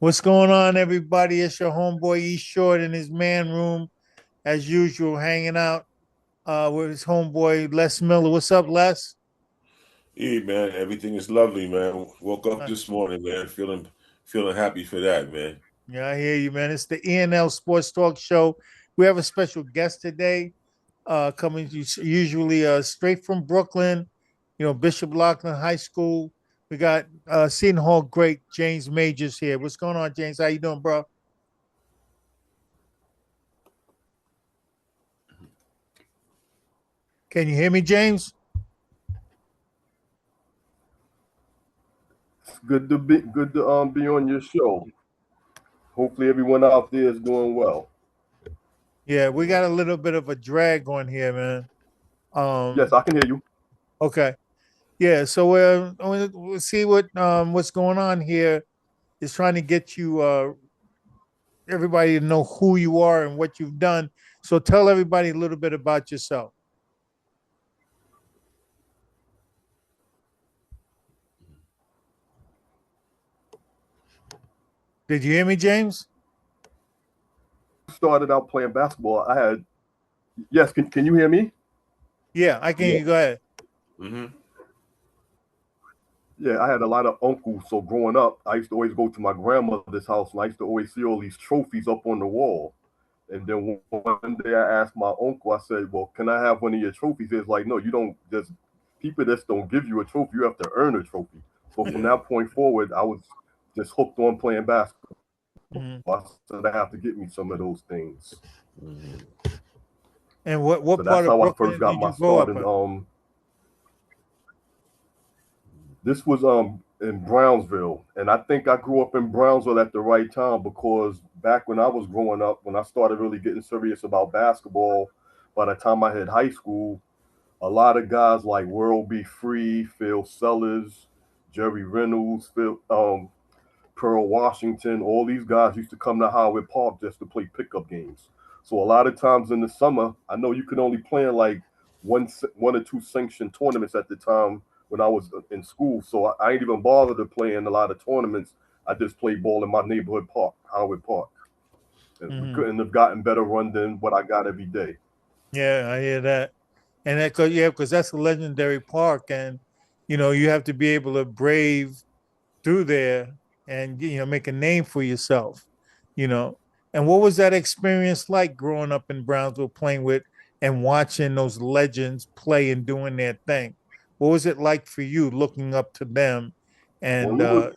What's going on, everybody? It's your homeboy E Short in his man room, as usual, hanging out with his homeboy Les Miller. What's up, Les? Hey man, everything is lovely, man. Woke up Uh, this morning, man, feeling happy for that, man. yeah, I hear you, man. It's the ENL Sports Talk Show. We have a special guest today, coming usually straight from Brooklyn, Bishop Loughlin High School. We got Seton Hall great James Majors here. What's going on, James? How you doing, bro? Can you hear me, James? It's good to be on your show. Hopefully everyone out there is doing well. Yeah, we got a little bit of a drag on here, man. Yes, Um, I can hear you. okay. Yeah, so we'll see what's going on here is trying to get you everybody to know who you are and what you've done. So tell everybody a little bit about yourself. Did you hear me, James? Started out playing basketball. Yes, can you hear me? Yeah, I can hear Yeah. you. Go ahead. hmm Yeah, I had a lot of uncles. So growing up, I used to always go to my grandmother's house and I used to always see all these trophies up on the wall. And then one day I asked my uncle, I said, well, can I have one of your trophies? He's like, no, you don't just, people just don't give you a trophy. You have to earn a trophy. So from Yeah. that point forward, I was just hooked on playing basketball. Mhm. I said, I have to get me some of those things. hmm And what So part that's of how I first Brooklyn got did my you grow start up in in? this was in Brownsville, and I think I grew up in Brownsville at the right time because back when I was growing up, when I started really getting serious about basketball, by the time I hit high school, a lot of guys like World B. Free, Phil Sellers, Jerry Reynolds, Pearl Washington, all these guys used to come to Howard Park just to play pickup games. So a lot of times in the summer, I know you could only play in like one or two sanctioned tournaments at the time when I was in school. So I ain't even bothered to play in a lot of tournaments. I just played ball in my neighborhood park, Howard Park. And we Hmm. couldn't have gotten better run than what I got every day. Yeah, I hear that. And that, cause yeah, because that's a legendary park, and you have to be able to brave through there and make a name for yourself. you know and what was that experience like growing up in Brownsville, playing with and watching those legends play and doing their thing? What was it like for you looking up to them? Well, And it was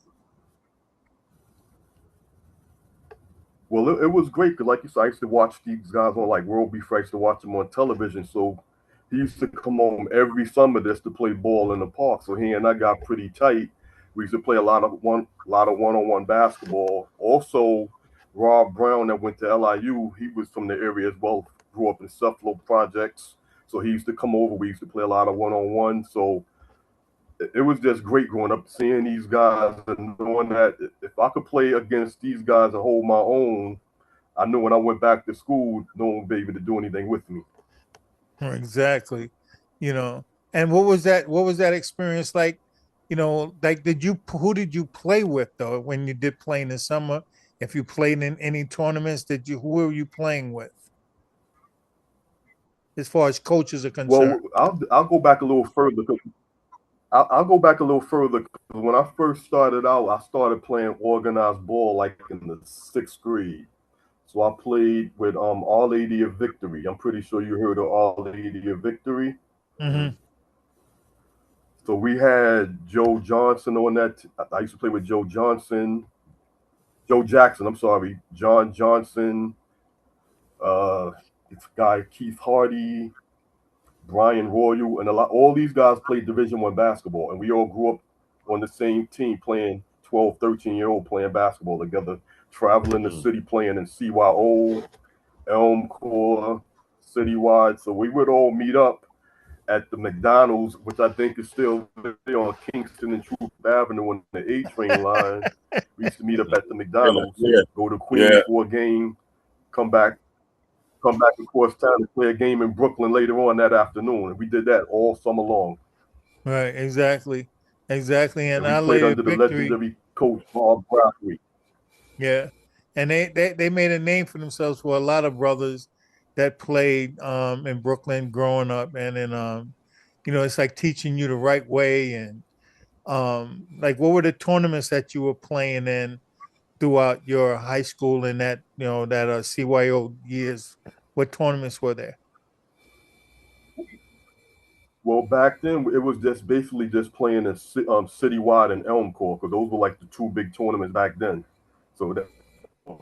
it was great because, like you said, I used to watch these guys on like World Beef. I used to watch them on television. So he used to come home every summer just to play ball in the park. So he and I got pretty tight. We used to play a lot of one-on-one basketball. Also, Rob Brown that went to LIU, he was from the area as well. Grew up in Suffolk projects, so he used to come over. We used to play a lot of one-on-one. So it was just great growing up, seeing these guys and knowing that if I could play against these guys and hold my own, I knew when I went back to school, no one would be able to do anything with me. exactly, you know. And what was that experience like? Like, who did you play with though when you did play in the summer? If you played in any tournaments, who were you playing with as far as coaches are concerned? Well, I'll go back a little further. I'll go back a little further because when I first started out, I started playing organized ball like in the sixth grade. So I played with Our Lady of Victory. I'm pretty sure you heard of Our Lady of Victory. Hmm. So we had Joe Johnson on that. I used to play with Joe Johnson, Joe Jackson. I'm sorry, John Johnson, uh, this guy Keith Hardy, Brian Royal, and a lot. All these guys played Division I basketball, and we all grew up on the same team, playing 12, 13-year-old playing basketball together, traveling the city playing in CYO, Elm Core, Citywide. So we would all meet up at the McDonald's, which I think is still there on Kingston and Truth Avenue on the A train line. We used to meet up at the Yeah, McDonald's, yeah, go to yeah. Queens for a game, come back, come back across town and play a game in Brooklyn later on that afternoon. And we did that all summer long. Right, exactly, exactly. And And we Our played Lady of under the Victory, legendary coach Bob Bradley. Yeah, and they made a name for themselves for a lot of brothers that played in Brooklyn growing up, and then it's like teaching you the right way, and like what were the tournaments that you were playing in throughout your high school and that that CYO years? What tournaments were there? Well, back then it was just basically just playing in citywide and Elm Court because those were like the two big tournaments back then. So that,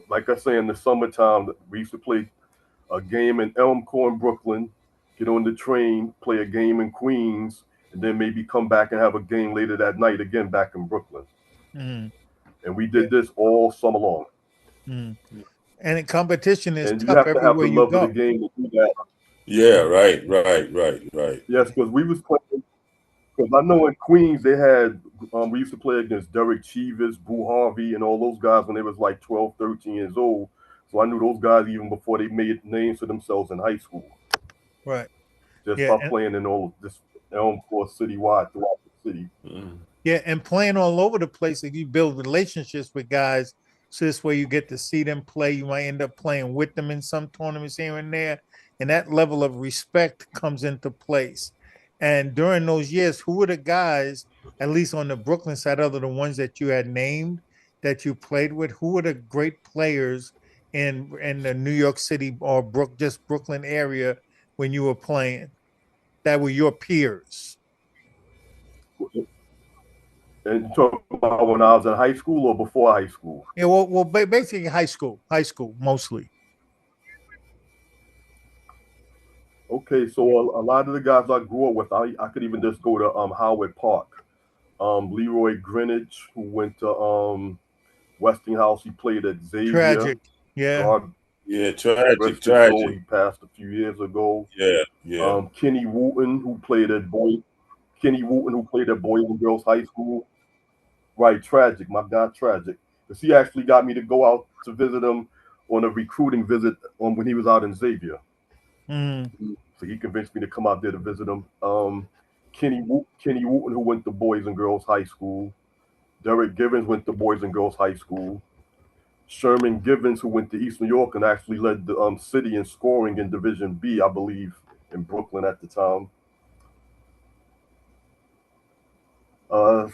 like I say, in the summertime we used to play a game in Elm Court in Brooklyn, get on the train, play a game in Queens, and then maybe come back and have a game later that night again back in Brooklyn. Mm, And we yeah. did this all summer long. Mm. And the competition is And you tough have to have everywhere the you love of the go. game to do that. Yeah, right. Yes, because we was playing. Because I know in Queens they had we used to play against Derek Chivas, Boo Harvey, and all those guys when they was like 12, 13 years old. So I knew those guys even before they made names for themselves in high school, Right. just Yeah. by playing in all this Elm Court citywide throughout the city. Mm. Yeah, and playing all over the place, like you build relationships with guys. So this way you get to see them play. You might end up playing with them in some tournaments here and there. And that level of respect comes into place. And during those years, who were the guys, at least on the Brooklyn side, other than the ones that you had named that you played with, who were the great players in the New York City or just Brooklyn area when you were playing that were your peers? And you talk about when I was in high school or before high school. Yeah, basically high school mostly. Okay, so a lot of the guys I grew up with, I could even just go to Howard Park. Leroy Greenwich, who went to Westinghouse, he played at Xavier. Tragic. Yeah. God Yeah, tragic, rest his soul, tragic. he passed a few years ago. Yeah. Kenny Wooten, who played at Boys and Girls High School. Right, tragic. My God, tragic. Because he actually got me to go out to visit him on a recruiting visit when he was out in Xavier. Mm. So he convinced me to come out there to visit him. Kenny Wooten, who went to Boys and Girls High School. Derek Givens went to Boys and Girls High School. Sherman Givens, who went to East New York and actually led the city in scoring in Division B, I believe, in Brooklyn at the time. Uh,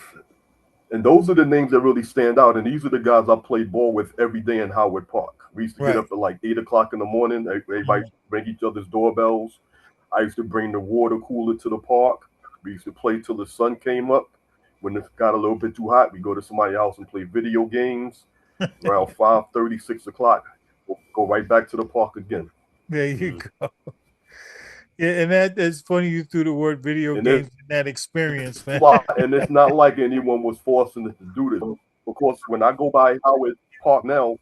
and those are the names that really stand out. And these are the guys I played ball with every day in Howard Park. We used to get Right. up at like 8 o'clock in the morning. Everybody Mm. ring each other's doorbells. I used to bring the water cooler to the park. We used to play till the sun came up. When it got a little bit too hot, we go to somebody's house and play video games. Around 5:30, 6 o'clock, we'll go right back to the park again. There you Mm. go. Yeah, and that is funny you threw the word video And it's games in that experience, man. and it's not like anyone was forcing us to do this. Of course, when I go by Howard Park now,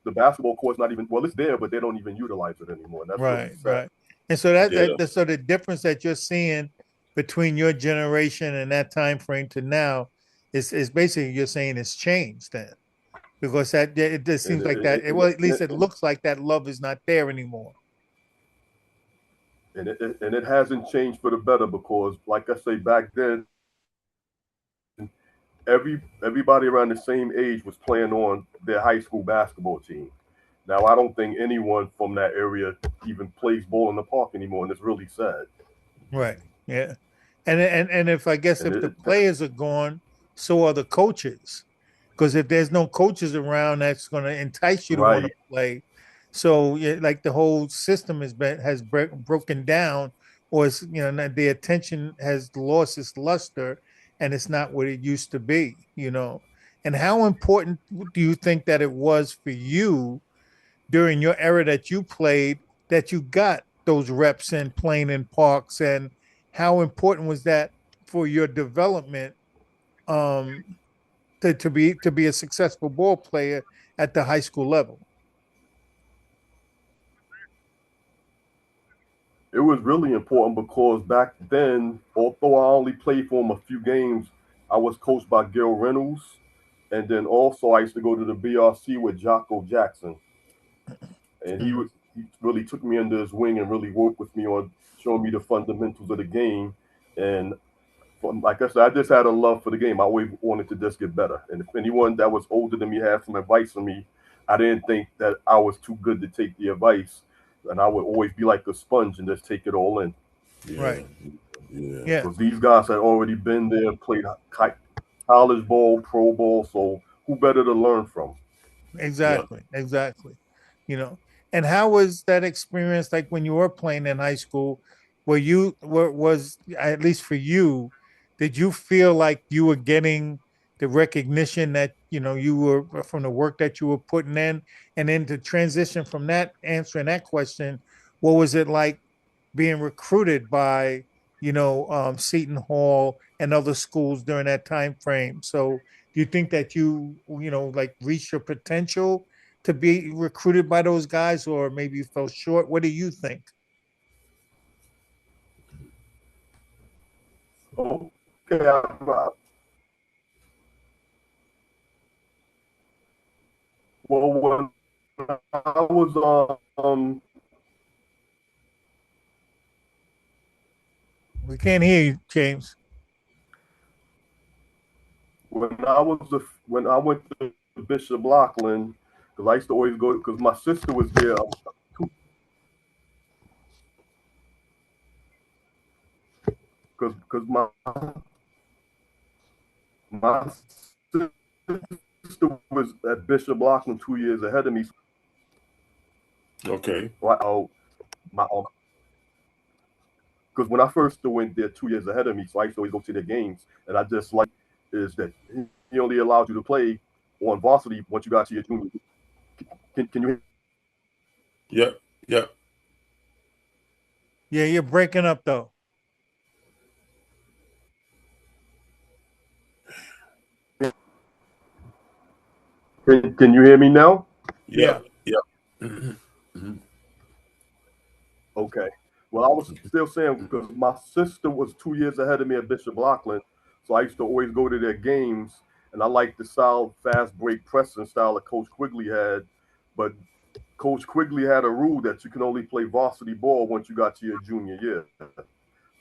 the basketball court's not even, well, it's there, but they don't even utilize it anymore. And that's really Right, sad. right. And so that, Yeah. that that so the difference that you're seeing between your generation and that time frame to now is basically you're saying it's changed then. Because that it just And seems like that well at least it and, looks like that love is not there anymore. and it hasn't changed for the better because, like I say, back then, everybody around the same age was playing on their high school basketball team. Now, I don't think anyone from that area even plays ball in the park anymore, and it's really sad. Right. Yeah. And if I guess And if the players are gone, so are the coaches. Because if there's no coaches around, that's going to entice you to want to right, play. So yeah, like the whole system has broken down, or it's the attention has lost its luster, and it's not what it used to be. And how important do you think that it was for you during your era that you played that you got those reps and playing in parks, and how important was that for your development um to be a successful ball player at the high school level? it was really important because back then, although I only played for him a few games, I was coached by Gil Reynolds, and then also I used to go to the BRC with Jocko Jackson, and Mm, he really took me under his wing and really worked with me on showing me the fundamentals of the game. And like I said, I just had a love for the game. I always wanted to just get better. And if anyone that was older than me had some advice for me, I didn't think that I was too good to take the advice, and I would always be like a sponge and just take it all in. Yeah. Right. Yeah. Yeah. Because these guys had already been there, played college ball, pro ball, so who better to learn from? Yeah. Exactly. Exactly. You know, and how was that experience like when you were playing in high school? Were you were was at least for you, did you feel like you were getting the recognition that you were from the work that you were putting in, and then to transition from that answering that question, what was it like being recruited by Seton Hall and other schools during that time frame? So do you think that like reached your potential to be recruited by those guys, or maybe you fell short? What do you think? Okay, well, when I was We can't hear you, James. when I went to Bishop Lachlan, because I used to always go because my sister was there. Because my sister was at Bishop Lachlan 2 years ahead of me. Okay. So my because when I first went there 2 years ahead of me, so I used to always go to their games, and I just like is that he only allowed you to play on varsity once you got to your junior. Can you Yeah. Yeah. Yeah, you're breaking up though. can you hear me now? Yeah. Yeah. Yeah. Mhm. Okay. Well, I was still saying because my sister was 2 years ahead of me at Bishop Lachlan, so I used to always go to their games, and I liked the style, fast break pressing style that Coach Quigley had. But Coach Quigley had a rule that you can only play varsity ball once you got to your junior year.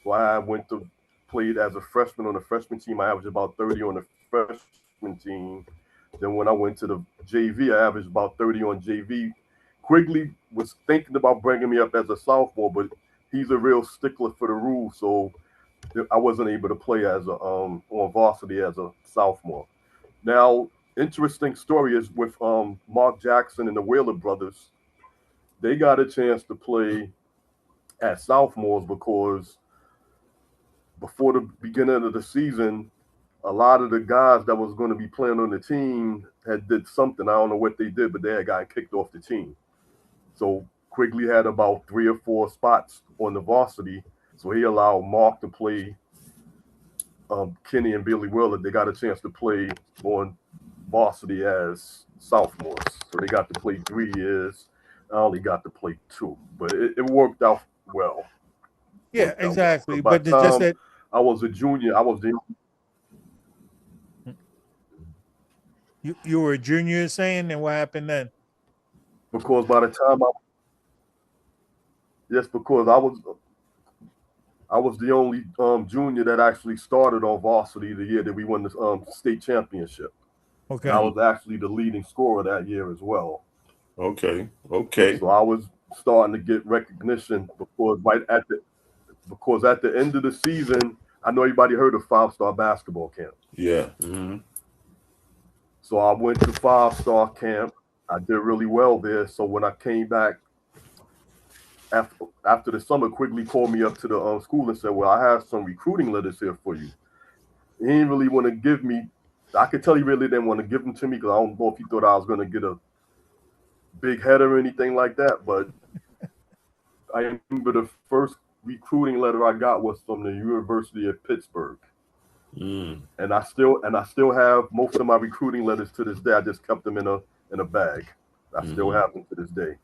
So I went to played as a freshman on the freshman team. I averaged about 30 on the freshman team. Then when I went to the JV, I averaged about 30 on JV. Quigley was thinking about bringing me up as a sophomore, but he's a real stickler for the rules, so I wasn't able to play as a on varsity as a sophomore. Now, interesting story is with Mark Jackson and the Whaler brothers. They got a chance to play as sophomores because before the beginning of the season, a lot of the guys that was going to be playing on the team had did something. I don't know what they did, but they had gotten kicked off the team. So Quigley had about 3 or 4 spots on the varsity. So he allowed Mark to play Kenny and Billy Wheeler. They got a chance to play on varsity as sophomores. So they got to play 3 years. I only got to play 2, but it worked out well. Yeah, Worked out well. exactly. Because by But the it's just time that I was a junior, I was the you were a junior saying, and what happened then? because by the time I yes, because I was the only junior that actually started on varsity the year that we won the state championship, and I Okay. was actually the leading scorer that year as well. Okay. Okay. So I was starting to get recognition because at the end of the season, I know everybody heard of 5 Star basketball camp. Yeah. So I went to 5 Star camp. I did really well there. So when I came back after the summer, Quigley called me up to the school and said, "Well, I have some recruiting letters here for you." He didn't really want to give me. I could tell he really didn't want to give them to me because I don't know if he thought I was going to get a big head or anything like that. But I remember the first recruiting letter I got was from the University of Pittsburgh, Mm. and I still have most of my recruiting letters to this day. I just kept them in a bag. I still Hmm. have them to this day.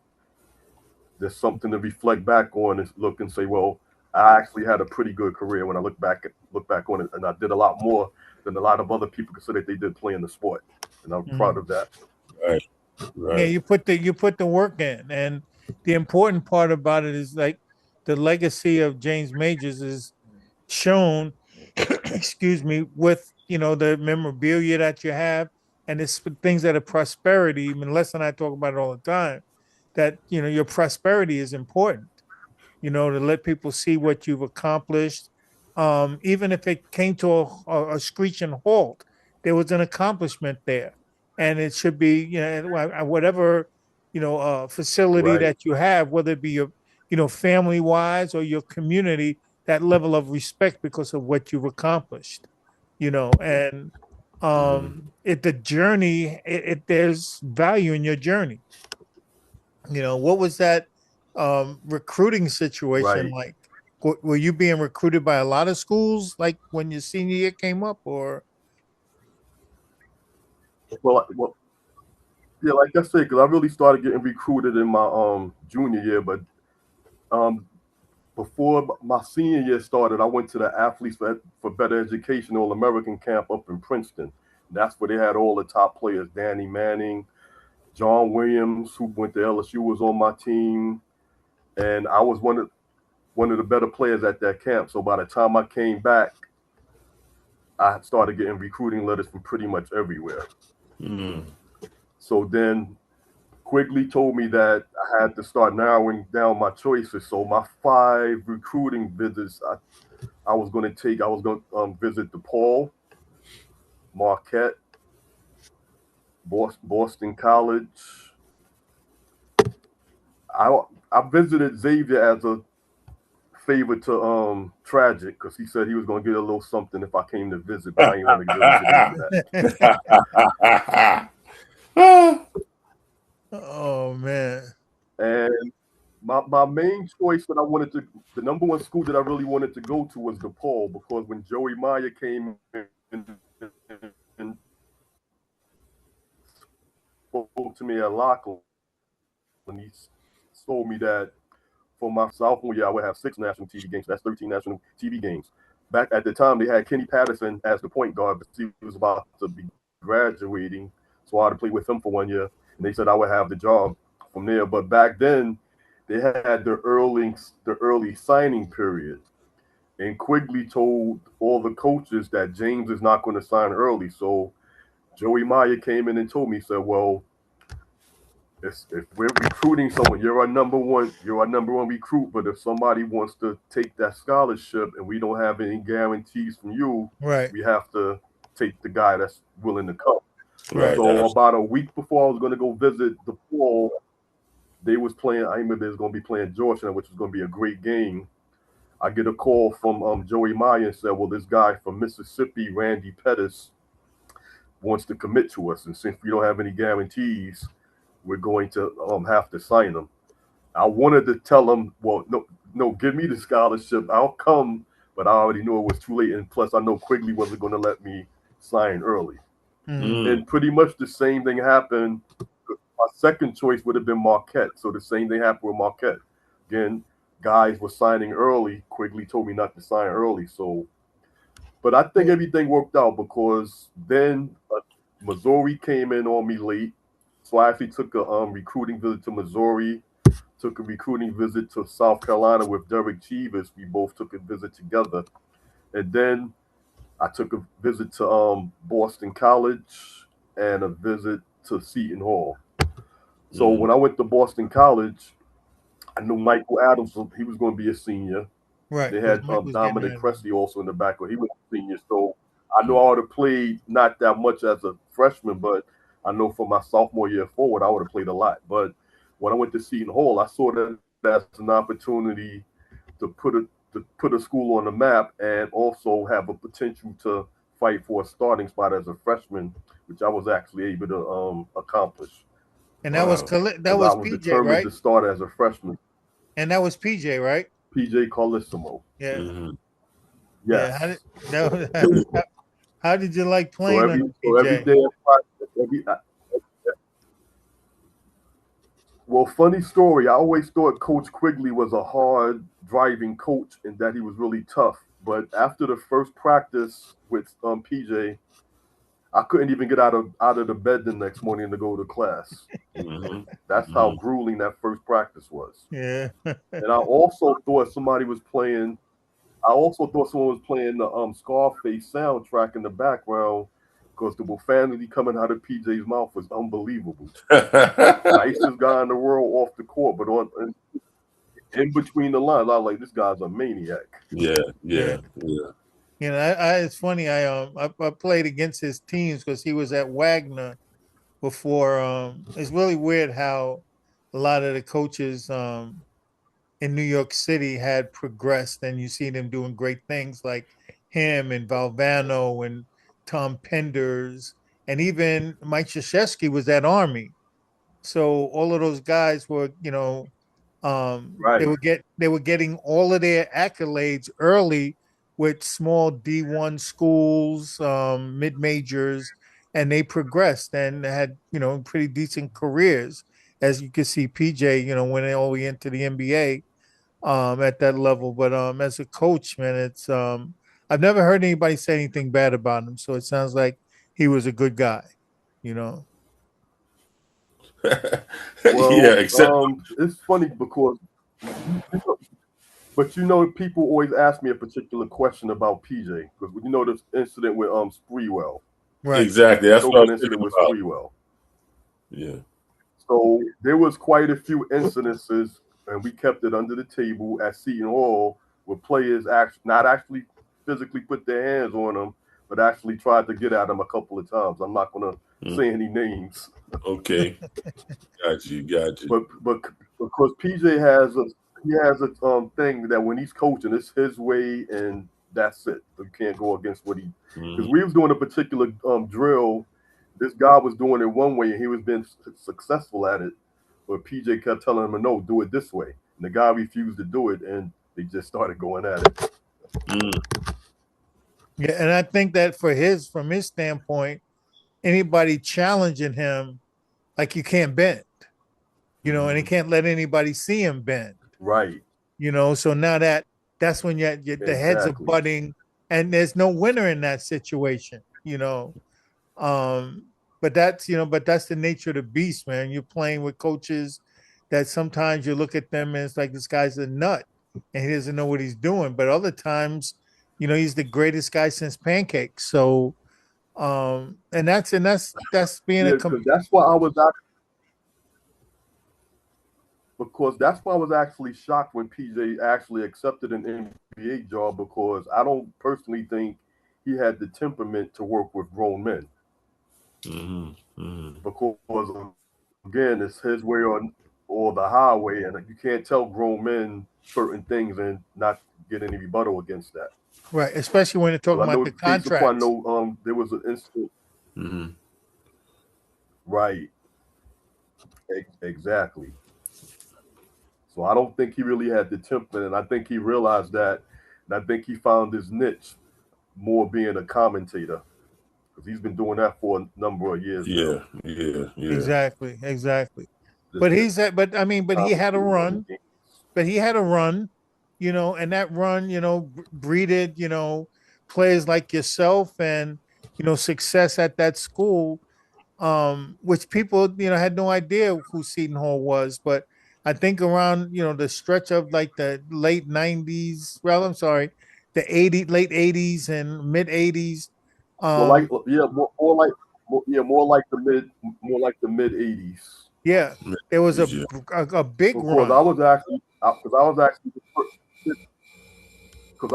There's something to reflect back on and look and say, well, I actually had a pretty good career when I look back on it, and I did a lot more than a lot of other people consider they did playing the sport, and I'm proud Mhm. of that. Right. Yeah, Right. you put the work in, and the important part about it is like the legacy of James Majors is shown, excuse me, with the memorabilia that you have and it's things that are prosperity. Even Les and I talk about it all the time. That your prosperity is important. To let people see what you've accomplished. Even if it came to a screeching halt, there was an accomplishment there. And it should be, whatever, facility Right. that you have, whether it be your, family wise or your community, that level of respect because of what you've accomplished, and the journey, there's value in your journey. What was that recruiting situation Right. like? Were you being recruited by a lot of schools like when your senior year came up, or? Well, yeah, like I said, because I really started getting recruited in my junior year, but um before my senior year started, I went to the Athletes for Better Education All American Camp up in Princeton. That's where they had all the top players. Danny Manning, John Williams, who went to LSU, was on my team, and I was one of the better players at that camp. So by the time I came back, I started getting recruiting letters from pretty much everywhere. Mm. So then Quigley told me that I had to start narrowing down my choices. So my 5 recruiting visits I was going to take, I was going to visit DePaul, Marquette, Boston College. I I visited Xavier as a favor to Tragic because he said he was going to get a little something if I came to visit, but I didn't want to really get into that. Oh man. And my main choice that I wanted to, the number one school that I really wanted to go to was DePaul because when Joey Meyer came in and spoke to me at Lachlan, he told me that for my sophomore year, I would have 6 national TV games. That's 13 national TV games. Back at the time, they had Kenny Patterson as the point guard, but he was about to be graduating. So I had to play with him for 1 year. And they said I would have the job from there. But back then, they had the early signing period. And Quigley told all the coaches that James is not going to sign early. So Joey Meyer came in and told me, he said, well, if we're recruiting someone, you're our number one recruit. But if somebody wants to take that scholarship and we don't have any guarantees from you, Right. we have to take the guy that's willing to come. Right. Right. So about a week before I was going to go visit the pool, they was playing. I remember they was going to be playing Georgetown, which was going to be a great game. I get a call from Joey Meyer and said, "Well, this guy from Mississippi, Randy Pettis, wants to commit to us, and since we don't have any guarantees, we're going to have to sign him." I wanted to tell him, well, no, no, give me the scholarship. I'll come, but I already knew it was too late. And plus, I know Quigley wasn't going to let me sign early. Mm. Mm. And pretty much the same thing happened. My second choice would have been Marquette. So the same thing happened with Marquette. Again, guys were signing early. Quigley told me not to sign early. So, but I think everything worked out because then Missouri came in on me late. So I actually took a recruiting visit to Missouri, took a recruiting visit to South Carolina with Derek Cheevers. We both took a visit together. And then I took a visit to Boston College and a visit to Seton Hall. So Mm. when I went to Boston College, I knew Michael Adams, he was going to be a senior. Right. They Because had Mike was getting Dominic ready. Presley also in the backcourt. He was a senior. So I knew Mm. I would have played not that much as a freshman, but I know for my sophomore year forward, I would have played a lot. But when I went to Seton Hall, I saw that as an opportunity to put a school on the map and also have a potential to fight for a starting spot as a freshman, which I was actually able to accomplish And that was Wow. that because I was was PJ, determined right? to start as a freshman. And that was PJ, right? PJ Carlissimo, Yeah. Mm. Yeah. How did yes. that, how did you like So playing every under so every PJ? day in practice, well, funny story. I always thought Coach Quigley was a hard driving coach and that he was really tough. But after the first practice with PJ, I couldn't even get out of the bed the next morning to go to class. Mm-hmm. That's how Mm. grueling that first practice was. Yeah. And I also thought somebody was playing. I also thought someone was playing the Scarface soundtrack in the background because the profanity coming out of PJ's mouth was unbelievable. Nicest guy in the world off the court, but in between the lines, I was like, this guy's a maniac. Yeah, Yeah. yeah, yeah. It's funny. I played against his teams because he was at Wagner before. It's really weird how a lot of the coaches in New York City had progressed, and you see them doing great things like him and Valvano and Tom Penders, and even Mike Krzyzewski was at Army. So all of those guys were, they Right, they were getting all of their accolades early with small D1 schools, mid majors, and they progressed and had, pretty decent careers. As you can see, PJ, went all the way into the NBA at that level. But as a coach, man, it's I've never heard anybody say anything bad about him. So it sounds like he was a good guy, you know. Yeah, well, except it's funny because, but people always ask me a particular question about PJ because this incident with Spreewell, Right. exactly. the That's what I choking was incident thinking with about. Spreewell. Yeah. So there was quite a few incidences, and we kept it under the table at Seton Hall, where players not actually physically put their hands on him, but actually tried to get at him a couple of times. I'm not going to Mm. say any names, Okay. Got you. Got you. but because PJ has a thing that when he's coaching, it's his way, and that's it. You can't go against what he, because Hmm. we was doing a particular drill. This guy was doing it one way, and he was being successful at it. But PJ kept telling him, "No, do it this way." And the guy refused to do it, and they just started going at it. Mm. Yeah, and I think that from his standpoint, anybody challenging him, like, you can't bend, and he Hmm. can't let anybody see him bend, Right. So now that's when the heads are Exactly. butting, and there's no winner in that situation. Um, but that's the nature of the beast, man. You're playing with coaches that sometimes you look at them and it's like, this guy's a nut and he doesn't know what he's doing. But other times, he's the greatest guy since pancakes. So, that's being Yeah, because that's why I was actually shocked when PJ actually accepted an NBA job because I don't personally think he had the temperament to work with grown men. Hmm. Hmm. Because again, it's his way or the highway, and you can't tell grown men certain things and not get any rebuttal against that. right, especially when you're talking Because I about know, the case in point, I contracts. know there was an incident. Hmm. Right, exactly. So I don't think he really had the temperament, and I think he realized that, and I think he found his niche more being a commentator because he's been doing that for a number of years now. Yeah. Yeah. Yeah. Exactly, exactly. Just been But I mean, but he had a commentating on the run. game. But he had a run, and that run, breeded, players like yourself and, success at that school, which people, had no idea who Seton Hall was. But I think around, the stretch of like the late 90s, well, I'm sorry, late 80s and mid 80s. Well, like Um, yeah, more like the mid '80s. yeah, there was Yeah. a big Because run. I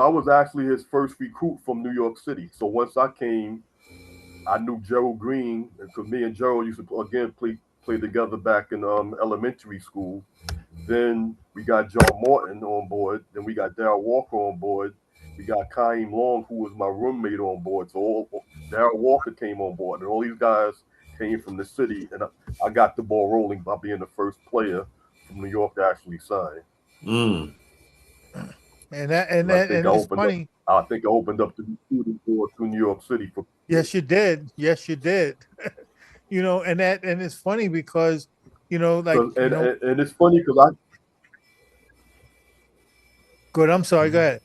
was actually his first recruit from New York City. So once I came, I knew Gerald Green because me and Gerald used to again play together back in elementary school. Then we got John Morton on board. Then we got Darryl Walker on board. We got Kaim Long, who was my roommate, on board. So Darryl Walker came on board, and all these guys came from the city, and I got the ball rolling by being the first player from New York to actually sign. Mm. And I think And it's funny. I think I opened up the recruiting door to New York City for Yes, you did. Yes, you did. And it's funny because, like, because and it's funny because I good. I'm sorry. Go mhm. ahead.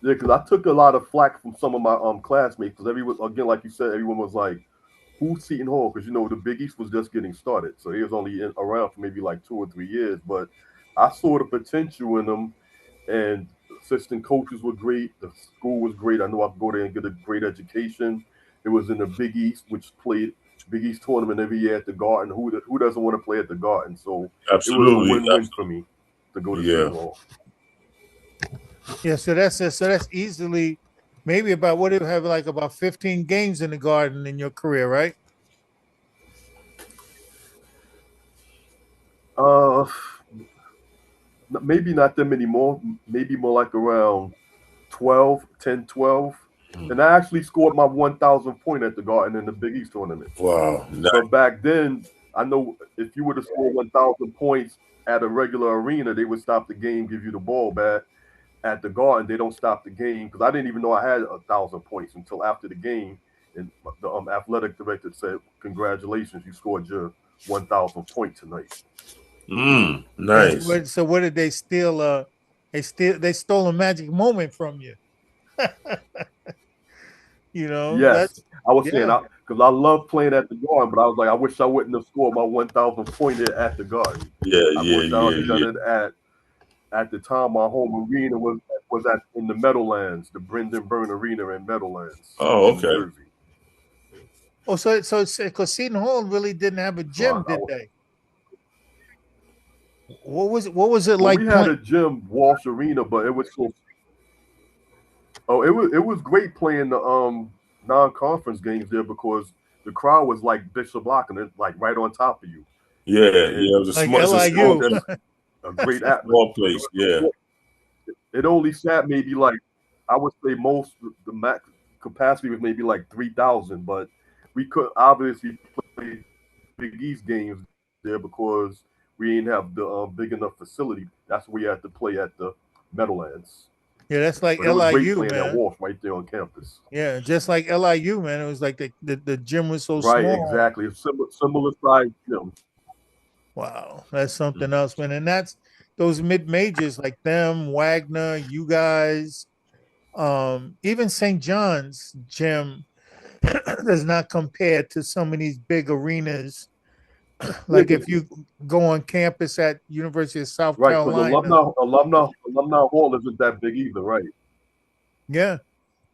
Yeah, because I took a lot of flack from some of my classmates because everyone, again, like you said, everyone was like, "Who's Seton Hall?" Because the Big East was just getting started, so he was only around for maybe like 2 or 3 years. But I saw the potential in him, and assistant coaches were great. The school was great. I knew I could go there and get a great education. It was in the Big East, which played Big East tournament every year at the Garden. Who doesn't want to play at the Garden? So it was a Absolutely. win-win for me to go to Yeah. Seton Hall. Yeah, so that's easily maybe about what do you have like about 15 games in the Garden in your career, right? Uh, maybe not that many more. Maybe more like around 12, 10, 12. And I actually scored my 1,000 point at the Garden in the Big East tournament. Wow. But back then, I know if you were to score 1,000 points at a regular arena, they would stop the game, give you the ball back. At the Garden, they don't stop the game because I didn't even know I had 1,000 points until after the game. And the athletic director said, "Congratulations, you scored your 1,000 point tonight." Yes. Nice. So what did they steal? They stole a magic moment from you. Yes, That's I was saying yeah, because I love playing at the Garden, but I was like, I wish I wouldn't have scored my 1,000 point at the Garden. Yeah, I yeah, wish I yeah, had done yeah. it at the time. My home arena was at in the Meadowlands, the Brendan Byrne Arena in Meadowlands Oh, in New okay. Jersey. oh, so it's because Seton Hall really didn't have a So gym, did they? What was it well, we like had playing? a gym, Walsh Arena, but it was so oh, it was great playing the non-conference games there because the crowd was like Bishop Lock and it's like right on top of you, Yeah, and yeah. It was a Like small. It's a small, LIU? just a great atmosphere. small place. Yeah. It only sat maybe like I would say most the max capacity was maybe like 3,000, but we could obviously play Big East games there because we didn't have the big enough facility. That's where we had to play at the Meadowlands. Yeah, that's like But it was great LIU, playing at man. Walsh right there on campus. Yeah, just like LIU, man. It was like the gym was so Right, small. exactly. Similar size gym. Wow, that's something else, man. And that's those mid majors like them, Wagner, you guys, even St. John's gym does not compare to some of these big arenas. Yeah, Like if you go on campus at University of South right, because Carolina, alumni hall isn't that big either, right? yeah,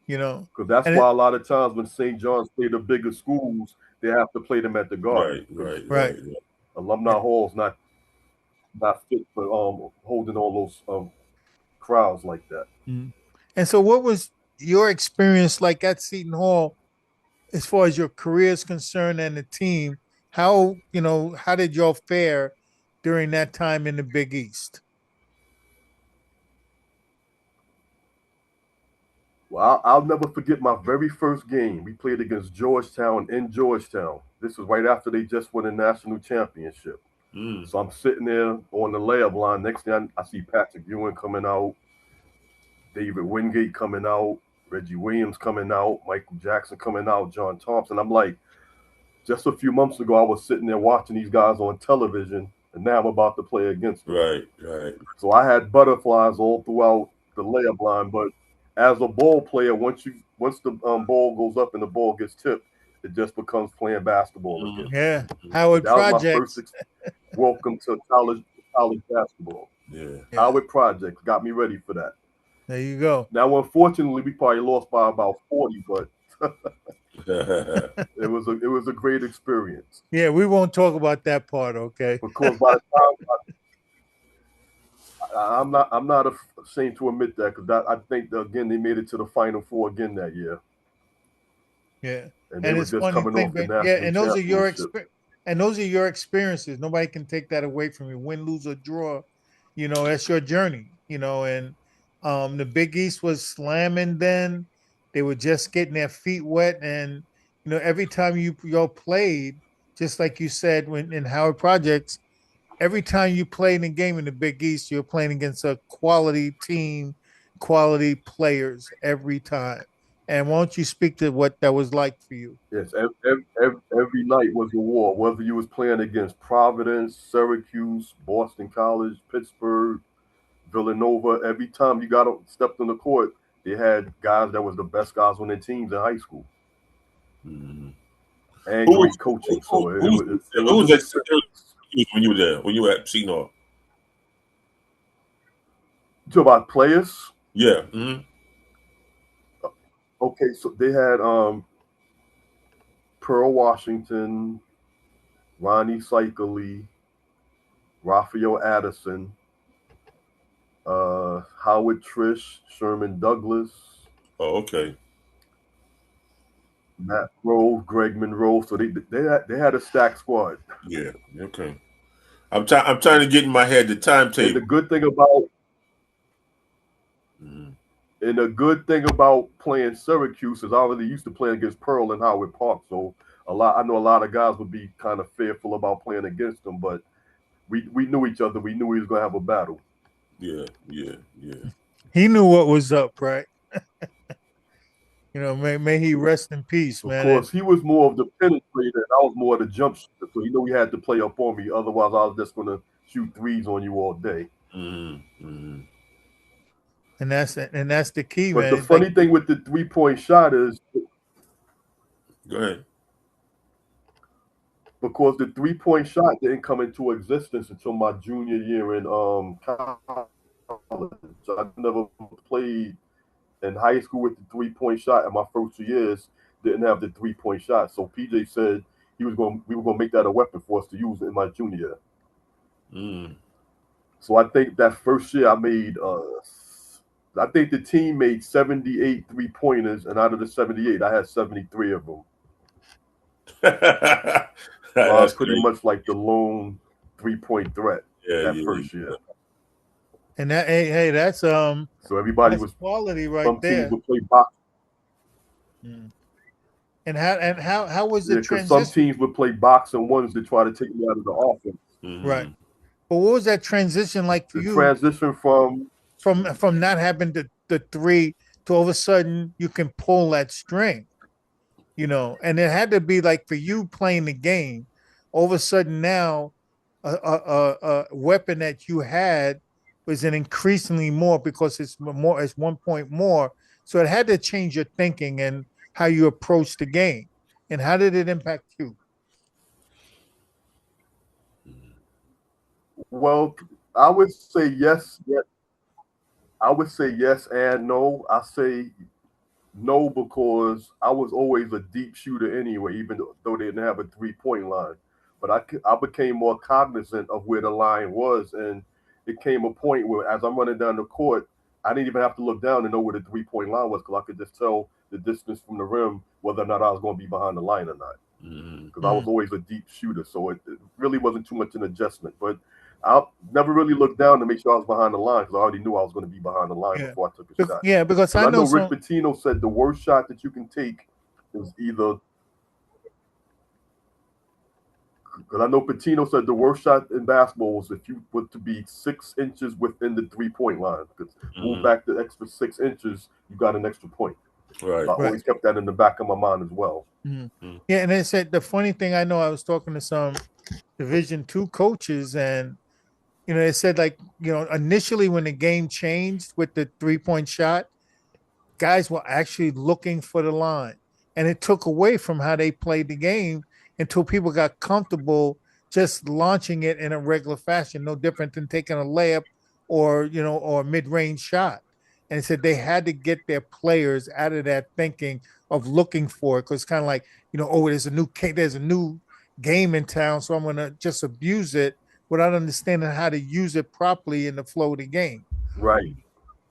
you know, Because that's and why a it, lot of times when St. John's play the bigger schools, they have to play them at the Garden Right, because right, right. right, right. alumni Yeah. hall's not fit for holding all those crowds like that. Mhm. And so, what was your experience like at Seton Hall as far as your career is concerned and the team? How did y'all fare during that time in the Big East? Well, I'll never forget my very first game. We played against Georgetown in Georgetown. This was right after they just won a national championship. Mm, So I'm sitting there on the layup line. Next thing I see Patrick Ewing coming out, David Wingate coming out, Reggie Williams coming out, Michael Jackson coming out, John Thompson. I'm like, just a few months ago, I was sitting there watching these guys on television, and now I'm about to play against them. right, right. So I had butterflies all throughout the layup line. But as a ball player, once the ball goes up and the ball gets tipped, it just becomes playing basketball again. Yeah, But Howard that was my first Projects. welcome to college basketball. Yeah. Yeah, Howard Project got me ready for that. there you go. Now, unfortunately, we probably lost by about 40, but it was a great experience Yeah, we won't talk about that part, okay? because by the time I'm not ashamed to admit that because I think that, again they made it to the Final Four again that year, Yeah. and they And were it's just funny coming thing, off the but yeah, national and those are your championship. experiences. Nobody can take that away from you. Win, lose, or draw, that's your journey, and the Big East was slamming then. They were just getting their feet wet. And every time y'all played, just like you said when in Howard Projects, every time you played in a game in the Big East, you're playing against a quality team, quality players every time. And won't you speak to what that was like for you? Yes, every night was a war. Whether you was playing against Providence, Syracuse, Boston College, Pittsburgh, Villanova, every time you stepped on the court, they had guys that was the best guys on their teams in high school, Mm. and Who was great coaching. who, So it, who was was it who was was an that experience. when you were there? When you were at Seton? You talk about players. Yeah. Mm-hmm. Okay, so they had Pearl Washington, Ronnie Cycli, Raphael Addison, Howard Trish, Sherman Douglas, Oh, okay. Matt Grove, Greg Monroe. So they had a stacked squad. Yeah. Okay. I'm trying to get in my head the And the timetable. good thing about Mm-hmm. and the good thing about playing Syracuse is I already used to play against Pearl and Howard Park. So I know a lot of guys would be kind of fearful about playing against them, but we knew each other. We knew we was gonna have a battle. Yeah. Yeah. Yeah. He knew what was up, right? May he rest in peace, Of man. And course, he was more of the penetrator, and I was more of the jump shooter. So he knew he had to play up on me. Otherwise, I was just gonna shoot threes on you all day. Mm-hmm. Mm-hmm. that's the key, But man. the It's like funny thing with the 3-point shot is Go ahead. because the 3-point shot didn't come into existence until my junior year in college. I never played in high school with the 3-point shot. In my first 2 years, didn't have the 3-point shot. So PJ said we were gonna make that a weapon for us to use in my junior year. Mm. So I think that first year I think the team made 78 3-pointers, and out of the 78, I had 73 of them. So I was That's pretty crazy. much like the lone 3-point threat Yeah. that Yeah. first year. and that hey, So everybody that's was, quality right some teams there. would play box. Mm. And how was the Yeah, because some transition? teams would play boxing ones to try to take me out of the offense. Right. Mm-hmm. But what was that transition like for The you transition from from not having the three to all of a sudden you can pull that string, and it had to be like for you playing the game, all of a sudden now a weapon that you had was an increasingly more because it's 1 point more. So it had to change your thinking and how you approach the game. And how did it impact you? well, I would say yes, I would say yes and no. I say no because I was always a deep shooter anyway, even though they didn't have a 3-point line. But I became more cognizant of where the line was, and it came a point where as I'm running down the court, I didn't even have to look down to know where the 3-point line was because I could just tell the distance from the rim whether or not I was going to be behind the line or not. Mm-hmm. Because I was Mm. always a deep shooter, so it really wasn't too much an adjustment. But I never really looked down to make sure I was behind the line because I already knew I was going to be behind the line Yeah. before I took a shot. Yeah, because Because I I know know Rick some. Pitino said the worst shot that you can take is either. Because I know Pitino said the worst shot in basketball was if you were to be 6 inches within the 3-point line. Because move Mm-hmm. back the extra 6 inches, you got an extra point. So Right. I Right. always kept that in the back of my mind as well. Mhm. Mm-hmm. Yeah, and they said the funny thing, I know I was talking to some Division 2 coaches, and they said, like, initially when the game changed with the 3-point shot, guys were actually looking for the line. And it took away from how they played the game until people got comfortable just launching it in a regular fashion, no different than taking a layup or a mid-range shot. And it said they had to get their players out of that thinking of looking for it, because it's kind of like, oh, there's a new game in town, so I'm gonna just abuse it without understanding how to use it properly in the flow of the game. Right.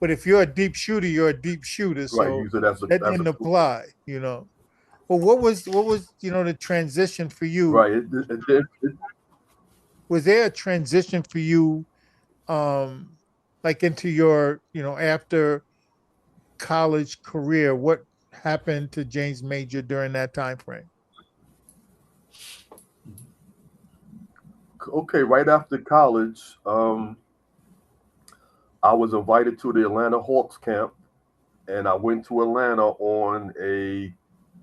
But if you're a deep shooter, you're a deep shooter. Right. So Use it as a that as a didn't apply. But what was the transition for you? right. It Was there a transition for you, um, like into your, after college career? What happened to James Major during that time frame? okay. Right after college, I was invited to the Atlanta Hawks camp, and I went to Atlanta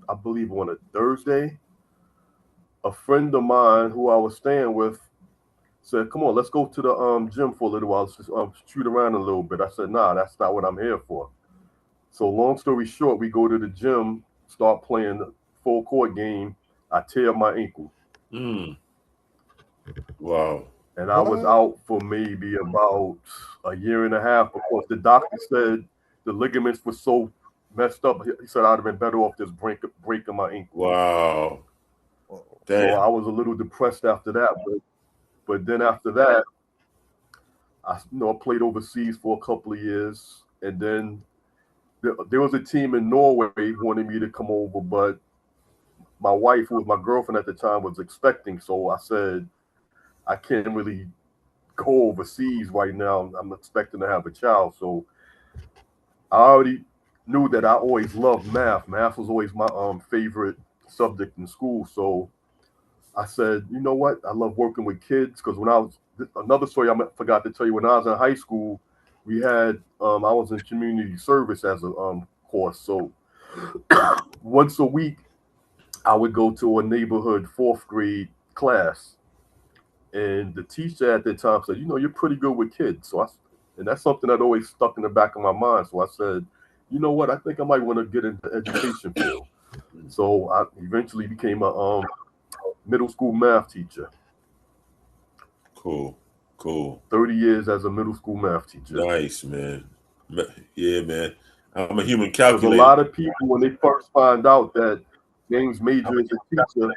I believe on a Thursday. A friend of mine who I was staying with said, "Come on, let's go to the gym for a little while. Let's just shoot around a little bit." I said, "Nah, that's not what I'm here for." So long story short, we go to the gym, start playing the full court game. I tear my ankle, Mm. Wow. and I was What? out for maybe about a year and a half because the doctor said the ligaments were so messed up. He said I'd have been better off just breaking my ankle. Wow. So Damn. I was a little depressed after that, but then after that, I played overseas for a couple of years, and then there was a team in Norway who wanted me to come over, but my wife, who was my girlfriend at the time, was expecting. So I said, I can't really go overseas right now. I'm expecting to have a child. So I already knew that I always loved math. Math was always my favorite subject in school. So I said, you know what? I love working with kids because when I was, another story I forgot to tell you, when I was in high school, we had, I was in community service as a course. So once a week, I would go to a neighborhood fourth grade class. And the teacher at that time said, you're pretty good with kids. And that's something that always stuck in the back of my mind. So I said, you know what? I think I might want to get into the education field. So I eventually became a middle school math teacher. Cool. 30 years as a middle school math teacher. Nice, man. Yeah, man. I'm a human Because a calculator. lot of people, when they first find out that James Major is a teacher,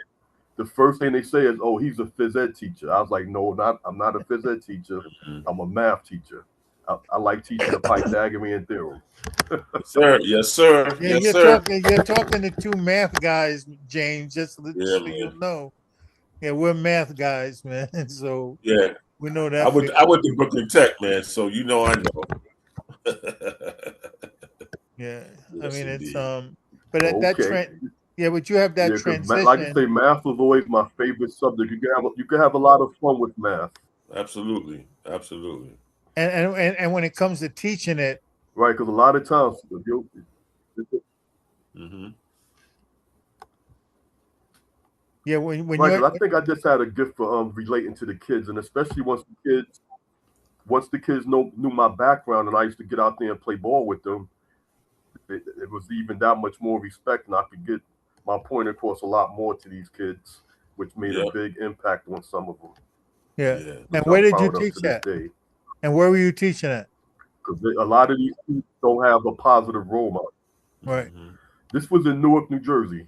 the first thing they say is, "Oh, he's a phys ed teacher." I was like, "No, I'm not a phys ed teacher. I'm a math teacher. I like teaching the Pythagorean theorem." Yes, sir. Yes, sir. Yeah, Yes, sir. you're talking to two math guys, James. Just Yeah, so you man. know. Yeah, we're math guys, man. So Yeah. we know I that went feeling. I went to Brooklyn Tech, man, so I know. Yeah, I Yes, mean it's indeed. but at that Okay, trend, yeah, but you have yeah, that because like I say, transition, math was always my favorite subject. You can have a lot of fun with math, Absolutely. Absolutely. and when it comes to teaching it, right? Because a lot of times, Mm-hmm. yeah, when right? you're Because I think I just had a gift for relating to the kids, and especially once the kids knew my background, and I used to get out there and play ball with them. It was even that much more respect, and I could get my point across a lot more to these kids, which made a Yep. big impact on some of them, yeah. Yeah. And which where I'm did you proud of to teach this at? day. And where were you teaching at? Because a lot of these kids don't have a positive role model. Right. Mm-hmm. This was in Newark, New Jersey,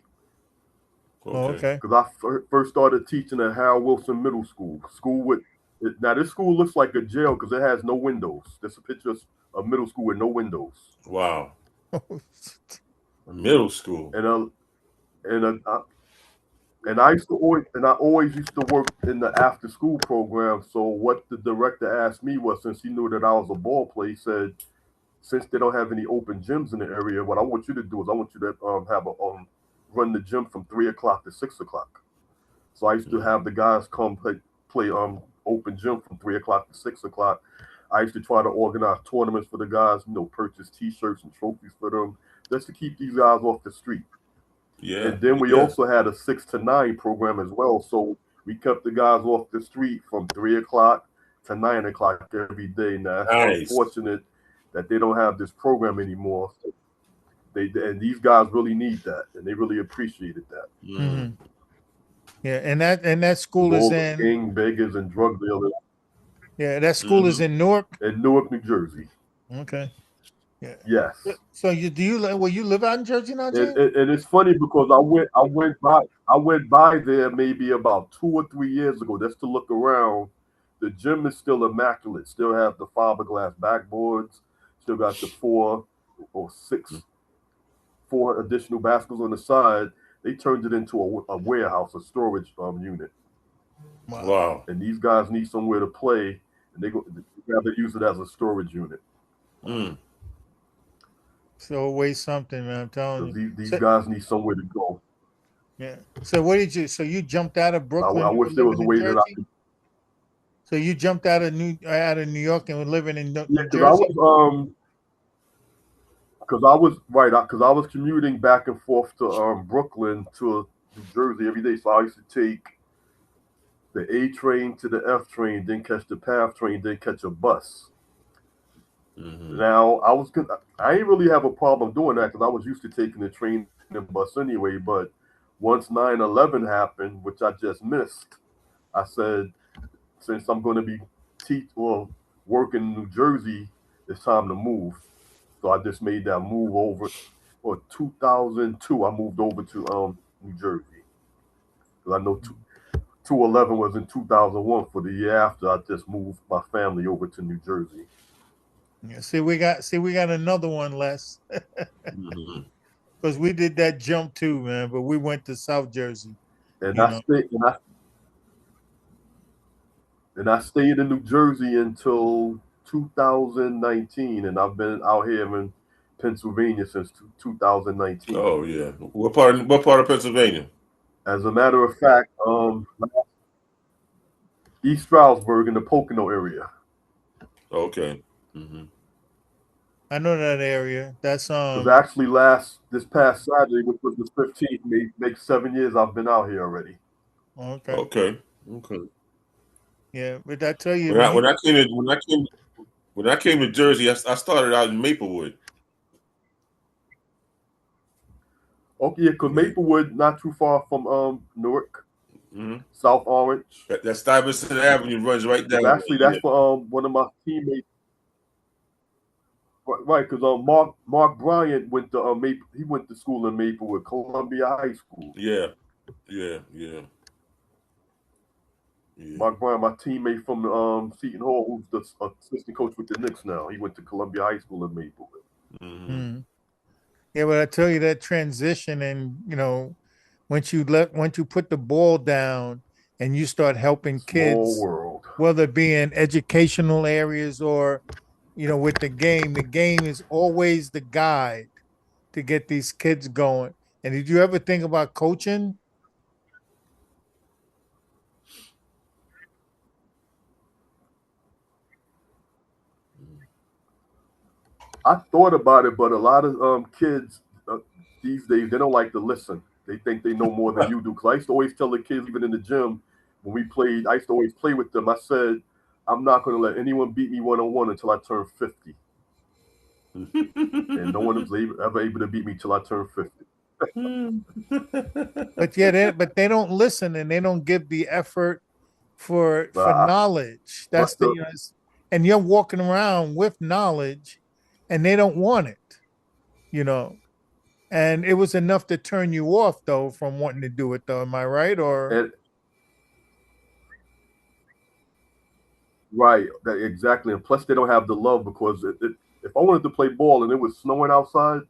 Oh, Okay. okay. because I first started teaching at Harold Wilson Middle School. Now this school looks like a jail because it has no windows. There's a picture of a middle school with no windows, Wow. Middle school. and and I always used to work in the after school program. So what the director asked me was, since he knew that I was a ball player, he said, since they don't have any open gyms in the area, what I want you to do is I want you to have a run the gym from 3 o'clock to 6 o'clock. So I used to have the guys come play open gym from 3 o'clock to 6 o'clock. I used to try to organize tournaments for the guys, purchase T-shirts and trophies for them, just to keep these guys off the street. Yeah. And then we Yeah. also had a 6 to 9 program as well. So we kept the guys off the street from 3 o'clock to 9 o'clock every day. Now it's Nice. unfortunate that they don't have this program anymore. And these guys really need that, and they really appreciated that. Mm. Hmm. Yeah, and that Because school is all the in gang beggars and drug dealers yeah, that school is Mm-hmm. in Newark. in Newark, New Jersey. Okay. Yeah. Yes. So you live out in Jersey now, James? And it's funny because I went by there maybe about 2 or 3 years ago just to look around. The gym is still immaculate. Still have the fiberglass backboards. Still got the four additional baskets on the side. They turned it into a warehouse, a storage unit. Wow. Wow. And these guys need somewhere to play, and they rather use it as a storage unit. Mm. So always something, man. I'm telling Because you. these So guys need somewhere to go. yeah. So what did you? So you jumped out of I Brooklyn. You were wish there was living a in way that I Jersey. could. So you jumped out of New York and were living in Yeah, New because I Jersey. was because I was right because I was commuting back and forth to Brooklyn to New Jersey every day. So I used to take the A train to the F train, then catch the PATH train, then catch a bus. Mm-hmm. Now I didn't really have a problem doing that because I was used to taking the train and bus anyway. But once 9/11 happened, which I just missed, I said, since I'm going to be working in New Jersey, it's time to move. So I just made that move over. Or 2002, I moved over to New Jersey. Because I know 211 was in 2001. For the year after, I just moved my family over to New Jersey. Yeah, see we got another one less Mhm. because we did that jump too, man. But we went to South Jersey, And you I know. stayed and I stayed in New Jersey until 2019, and I've been out here in Pennsylvania since 2019. Oh yeah. What part of Pennsylvania? As a matter of fact, East Stroudsburg in the Pocono area. Okay. Hmm. I know that area. That's Because actually, this past Saturday, which was the 15th, makes 7 years I've been out here already. okay. Okay. Okay. Yeah, but I tell you, When I when you when I came to when I came to Jersey, I started out in Maplewood. Okay, yeah, because Yeah. Maplewood not too far from Newark, Hmm. South Orange. That Stuyvesant Avenue runs right Because down actually, there. that's for one of my teammates. Right, because Mark Bryant went to he went to school in Maplewood, Columbia High School. Yeah. Yeah. Yeah. Yeah. Mark Bryant, my teammate from Seton Hall, who's the assistant coach with the Knicks now. He went to Columbia High School in Maplewood. Hmm. mm, yeah, but I tell you that transition and once you put the ball down and you start helping Small kids, world. whether it be in educational areas or with the game is always the guide to get these kids going. And did you ever think about coaching? I thought about it, but a lot of kids these days they don't like to listen. They think they know more than you do. Because I used to always tell the kids, even in the gym, when we played, I used to always play with them. I said, I'm not going to let anyone beat me 1-on-1 until I turn 50, and no one was ever able to beat me till I turn 50. But yeah, but they don't listen and they don't give the effort for But knowledge. but That's and you're walking around with knowledge, and they don't want it. You know, and it was enough to turn you off though from wanting to do it. Though, am I right? Or and right, that, exactly. And plus, they don't have the love because if I wanted to play ball and it was snowing outside,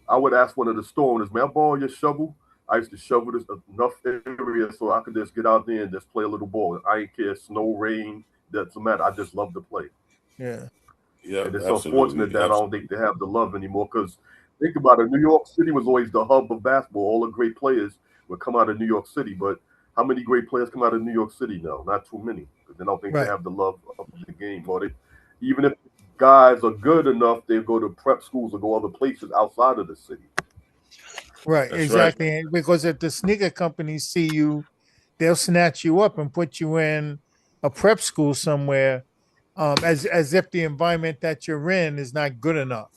I would ask one of the store owners, "May I borrow your shovel?" I used to shovel this enough area so I could just get out there and just play a little ball. I ain't care snow, rain, doesn't matter. I just love to play. yeah, Yeah. And it's unfortunate Absolutely. that I don't think they have the love anymore. Because think about it, New York City was always the hub of basketball. All the great players would come out of New York City. But how many great players come out of New York City now? Not too many. Because they don't think they right, have the love of the game. Or even if guys are good enough, they go to prep schools or go other places outside of the city. right, That's right. exactly. Because if the sneaker companies see you, they'll snatch you up and put you in a prep school somewhere, as if the environment that you're in is not good enough.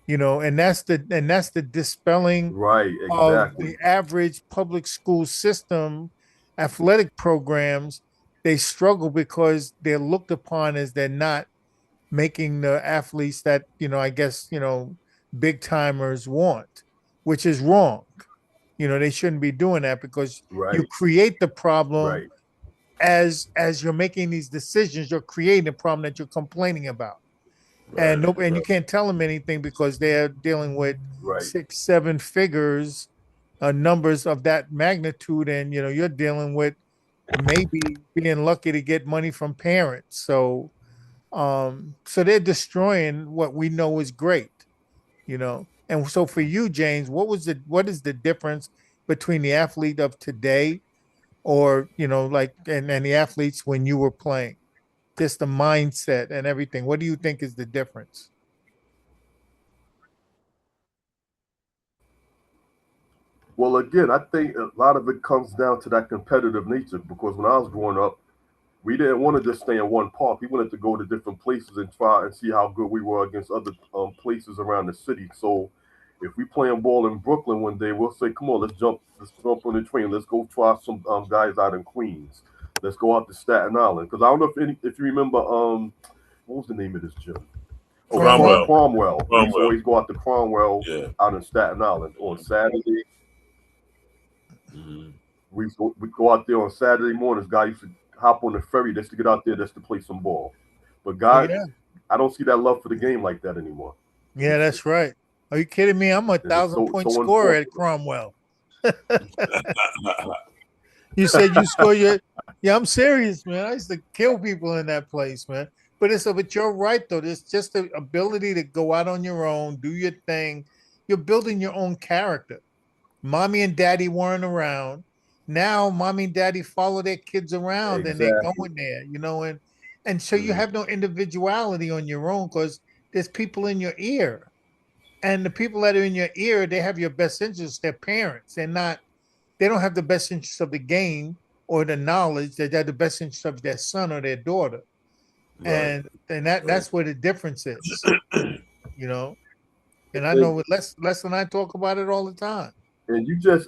And that's the dispelling Right, of exactly. the average public school system athletic programs. They struggle because they're looked upon as they're not making the athletes that I guess big timers want, which is wrong. They shouldn't be doing that because you Right, create the problem. right, As you're making these decisions, you're creating a problem that you're complaining about. And Right. no, and you Right. can't tell them anything because they're dealing with right, 6, 7 figures, numbers of that magnitude, and you're dealing with maybe being lucky to get money from parents. So they're destroying what we know is great. And so for you, James, what is the difference between the athlete of today, or like, and the athletes when you were playing? Just the mindset and everything. What do you think is the difference? Well, again, I think a lot of it comes down to that competitive nature because when I was growing up, we didn't want to just stay in one park. We wanted to go to different places and try and see how good we were against other places around the city. So if we playing ball in Brooklyn one day, we'll say, "Come on, let's jump on the train. Let's go try some guys out in Queens. Let's go out to Staten Island." Because I don't know if you remember what was the name of this gym? Oh, Cromwell. Cromwell. We used to Cromwell. always go out to Cromwell Yeah. out in Staten Island on Saturday. Mhm. We'd go out there on Saturday mornings. Guy used to hop on the ferry just to get out there just to play some ball. But Oh God, yeah, I don't see that love for the game like that anymore. yeah, that's right. Are you kidding me? I'm a And it's 1,000 point so scorer at unfortunate. Cromwell. You said you score your. Yeah, I'm serious, man. I used to kill people in that place, man. But you're right though. It's just the ability to go out on your own, do your thing. You're building your own character. Mommy and daddy weren't around. Now mommy and daddy follow their kids around and they're Exactly. going there, and so you Mhm. have no individuality on your own because there's people in your ear. And the people that are in your ear, they have your best interests, their parents. They don't have the best interests of the game or the knowledge. They have the best interests of their son or their daughter. Right. And that's Right. where the difference is, you know. And I know And, with Les and I talk about it all the time. and you just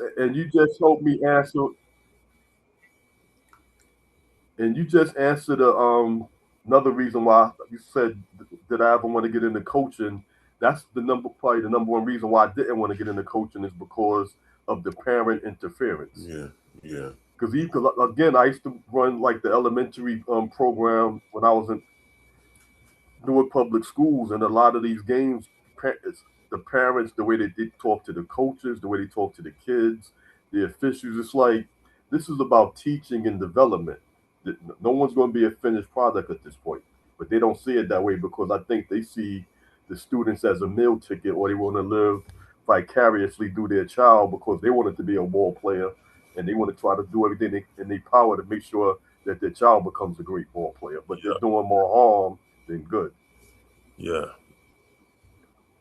helped me answer, and you just answered another reason why you said, did I ever want to get into coaching? That's probably the number one reason why I didn't want to get into coaching is because of the parent interference. Yeah. Yeah. Because again, I used to run like the elementary program when I was in Newark public schools, and a lot of these games, the parents, the way they talk to the coaches, the way they talk to the kids, the officials, it's like this is about teaching and development. No one's going to be a finished product at this point, but they don't see it that way because I think they see the students as a meal ticket, or they want to live vicariously through their child because they want it to be a ball player, and they want to try to do everything in their power to make sure that their child becomes a great ball player. But they're Yeah. doing more harm than good. Yeah.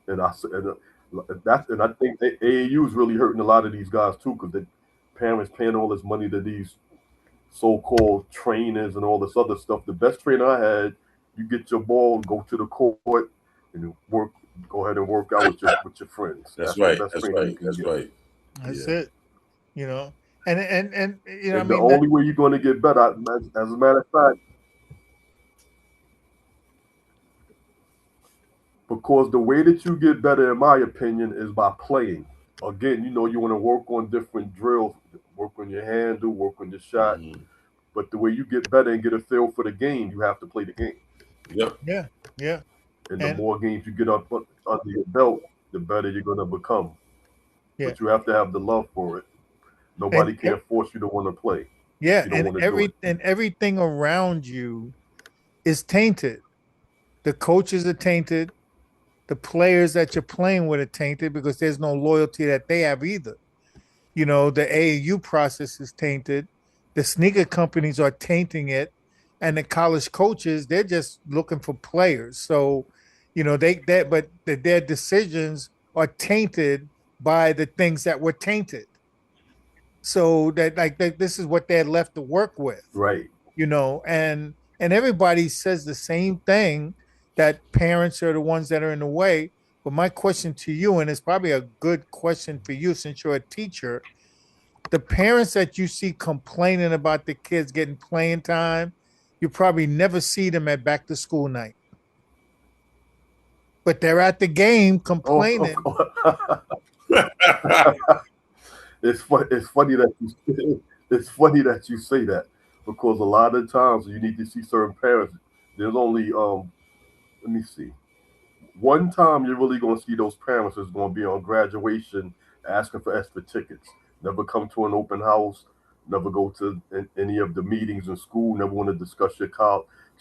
And I think AAU is really hurting a lot of these guys too because the parents paying all this money to these so-called trainers and all this other stuff. The best trainer I had, you get your ball, go to the court, and work. Go ahead and work out with your friends. That's That's the right. best That's training you right. can That's get. right. That's Yeah. it. You know. And I And the mean that. only way you're going to get better, as a matter of fact, because the way that you get better, in my opinion, is by playing. Again, you want to work on different drills, work on your handle, work on your shot. Mhm. But the way you get better and get a feel for the game, you have to play the game. Yep. Yeah, yeah. And the And more games you get up under your belt, the better you're going to become. yeah. But you have to have the love for it. And Nobody can force you to want to play if yeah, you don't want to do it. and everything around you is tainted. The coaches are tainted. The players that you're playing with are tainted because there's no loyalty that they have either. The AAU process is tainted. The sneaker companies are tainting it, and the college coaches, they're just looking for players. So, but their decisions are tainted by the things that were tainted. So this is what they're left to work with, Right. and everybody says the same thing, that parents are the ones that are in the way. But my question to you, and it's probably a good question for you since you're a teacher, the parents that you see complaining about the kids getting playing time, you probably never see them at back to school night, but they're at the game complaining. Oh, it's funny that it's funny that you say that because a lot of times you need to see certain parents. There's only let me see. One time you're really going to see those parents is going to be on graduation asking for extra tickets. Never come to an open house. Never go to any of the meetings in school. Never want to discuss your